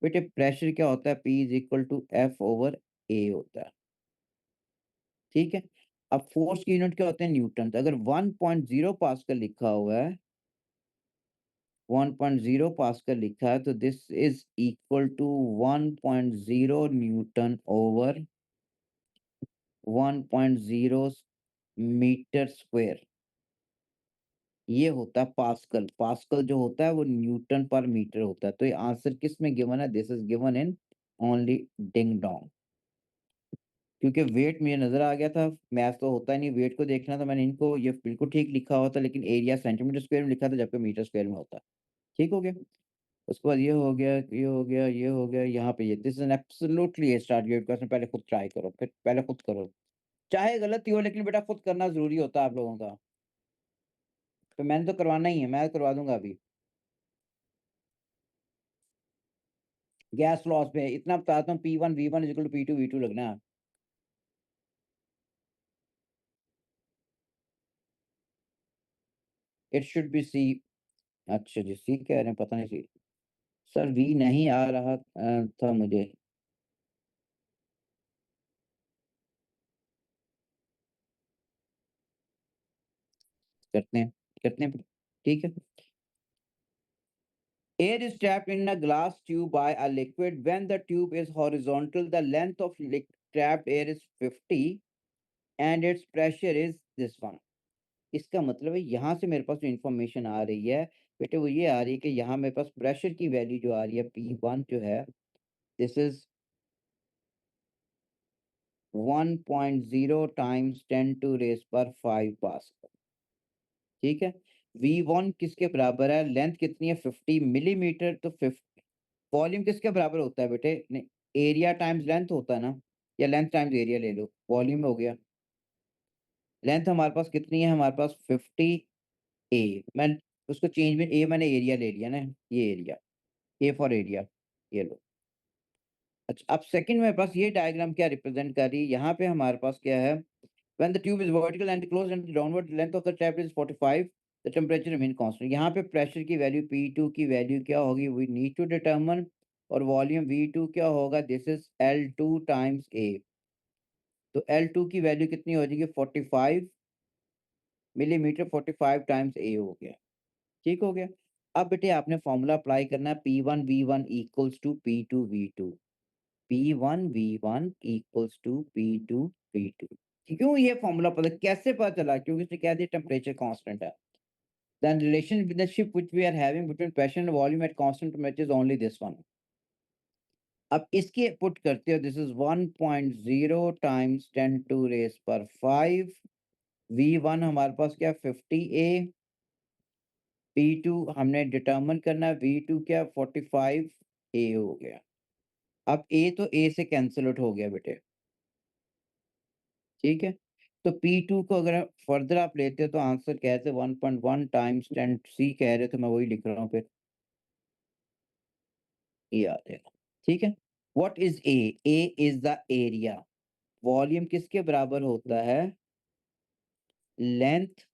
बेटे pressure क्या होता है, P is equal to F over A होता है, ठीक है? अब force की यूनिट क्या होते हैं, न्यूटन, तो अगर 1.0 पास्कल लिखा हुआ है, 1.0 पास्कल लिखा है, तो this is equal to 1.0 newton over 1.0 metre square, ये होता है पास्कल। पास्कल जो होता है वो न्यूटन पर मीटर होता है। तो ये आंसर किस में गिवन है, this is given in only ding dong. क्योंकि वेट मुझे नजर आ गया था, मैथ तो होता ही नहीं, वेट को देखना था मैंने, इनको ये बिल्कुल ठीक लिखा हुआ था, लेकिन एरिया सेंटीमीटर स्क्वायर में लिखा था, जबकि मीटर स्क्वायर में होता है। ठीक हो गया, उसके बाद ये हो गया, ये हो गया, ये हो गया, यहाँ पे ये, this is absolutely start get question, पहले खुद ट्राई करो, फिर पहले खुद करो, चाहे गलत ही हो, लेकिन बेटा खुद करना जरूरी होता है आप लोगों का। तो मैंने तो करवाना ही है, मैं करवा दूंगा अभी। गैस लॉस पे इतना बताता हूँ, P1 V1 equal to P2 V2 लगना है। It should be C. अच्छा जी, सी कह रहे हैं, पता नहीं सी। सर वी नहीं आ रहा था मुझे। करते हैं, करते हैं, ठीक है। Air is trapped in a glass tube by a liquid. When the tube is horizontal, the length of trapped air is 50 and its pressure is this one. इसका मतलब है यहाँ से मेरे पास जो इंफॉर्मेशन आ रही है बेटे वो ये आ रही है कि यहाँ मेरे पास प्रेशर की वैल्यू जो आ रही है P1 जो है, this is 1.0 times 10 to raise पर 5 पास्कल। ठीक है। V1 किसके बराबर है, लेंथ कितनी है 50 मिलीमीटर, तो 50 वॉल्यूम किसके बराबर होता है बेटे, नहीं, एरिया टाइम्स लेंथ होता है ना, या लेंथ टाइम्स एरिया ले लो, वॉल्यूम हो गया। लेंथ हमारे पास कितनी है, हमारे पास 50 ए, मैं उसको चेंज में ए मैंने एरिया ले लिया ना, ये एरिया, ए फॉर एरिया, ये लो। अच्छा, अब सेकंड मेरे पास ये डायग्राम क्या रिप्रेजेंट कर रही है, यहाँ पे हमारे पास क्या है, when the tube is vertical and closed end downward length of the tap is 45, the temperature remain constant. यहाँ पे प्रेशर की वैल्यू P2 की वैल्यू क्या होगी, वी नीड टू डिटरमिन, और वॉल्यूम V2 क्या होगा, this is L2 times A। तो L2 की वैल्यू कितनी हो जाएगी 45 मिलीमीटर, 45 टाइम्स A हो गया। ठीक हो गया। अब बेटे आपने फॉर्मूला अप्लाई करना है, P1 V1 equals to P2 V2, P1 V1 equals to P2 V2। क्यों ये फॉर्मूला पता कैसे पता चला, क्योंकि इसने कह दिया टेम्परेचर कांस्टेंट है। Then relationship which we are having between pressure and volume at constant temperature is only this one। अब इसके पुट करते हो, this is 1.0 times 10 to raise पर 5। V1 हमारे पास क्या 50A, P2 हमने डिटरमिन करना है, V2 क्या 45A हो गया। अब A तो A से कैंसिल आउट हो गया बेटे, ठीक है। तो P2 को अगर फर्दर आप लेते हो तो आंसर कहते 1.1 टाइम्स 10 C कह रहे, तो मैं वही लिख रहा हूँ फिर, ये आ जाएगा। ठीक है। What is a, A is the area, volume किसके बराबर होता है, लेंथ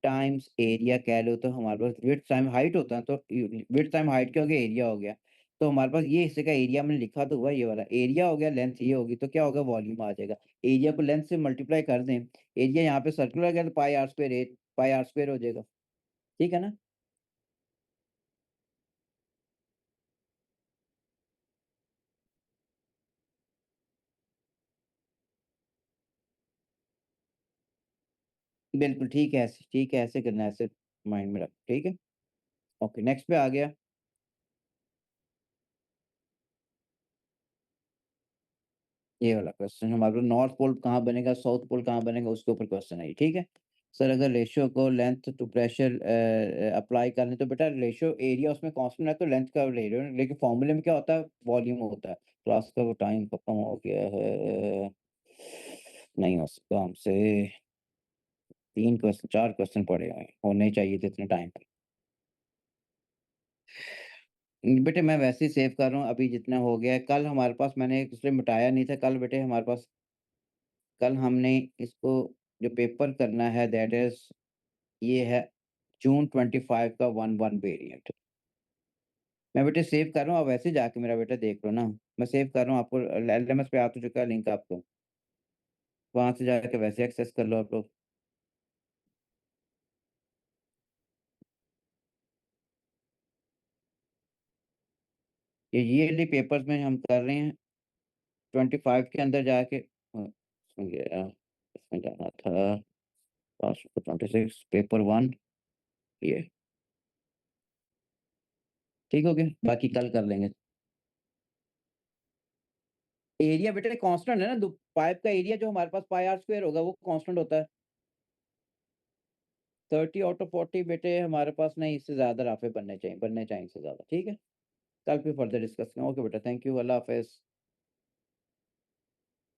टाइम्स एरिया कह लो, तो हमारे पास विड्थ टाइम हाइट होता है, तो विड्थ टाइम हाइट क्या हो गया, एरिया हो गया। तो हमारे पास ये हिस्से का एरिया मैंने लिखा तो हुआ ये वाला एरिया हो गया, लेंथ ये होगी, तो क्या होगा, वॉल्यूम आ जाएगा। एरिया को लेंथ से मल्टीप्लाई कर दें, एरिया यहाँ पे सर्कुलर गया तो pi r square, pi r square हो जाएगा। ठीक है ना। बिल्कुल ठीक है, ऐसे ठीक है, ऐसे करना है, ऐसे माइंड में रख, ठीक है। ओके, नेक्स्ट पे आ गया। ये वाला क्वेश्चन हमारे पास, नॉर्थ पोल कहाँ बनेगा, साउथ पोल कहाँ बनेगा, उसके ऊपर क्वेश्चन है ये, ठीक है। सर अगर रेशियो को लेंथ टू प्रेशर अप्लाई कर लें तो बेटा रेशियो एरिया उसमें कांस्टेंट है तो लेंथ का ले रहे हो, लेकिन फॉर्मूले में क्या होता है, वॉल्यूम होता है। क्लास का वो टाइम खत्म हो गया है, नहीं हो सकता हमसे। 3 क्वेश्चन 4 क्वेश्चन पड़े हुए हैं, होने चाहिए थे इतने टाइम पे। बेटे मैं वैसे ही सेव कर रहा हूँ, अभी जितना हो गया है, कल हमारे पास मैंने इसलिए मिटाया नहीं था, कल बेटे हमारे पास, कल हमने इसको जो पेपर करना है दैट इज, ये है जून 25 का 1-1 वेरिएंट। मैं बेटे सेव कर रहा हूँ, आप वैसे जाके मेरा बेटा देख लो ना, मैं सेव कर रहा हूँ आपको, एलएमएस पे आ तो चुका है लिंक आपको, वहां से जाके वैसे एक्सेस कर लो आप लोग। ये ईयरली पेपर्स में हम कर रहे हैं 25 के अंदर जाके, इसमें गया, इसमें जाना था, 26 पेपर 1, ये ठीक हो गया, बाकी कल कर लेंगे। एरिया बेटे कांस्टेंट है ना, पाइप का एरिया जो हमारे पास पाई आर स्क्वायर होगा वो कांस्टेंट होता है। 30/40 बेटे हमारे पास नहीं, इससे ज्यादा राफे बनने चाहिए, बनने चाहिए इससे ज्यादा, ठीक है। कल फिर फर्दर डिस्कस करें, ओके बेटा, थैंक यू, अल्लाह हाफिज।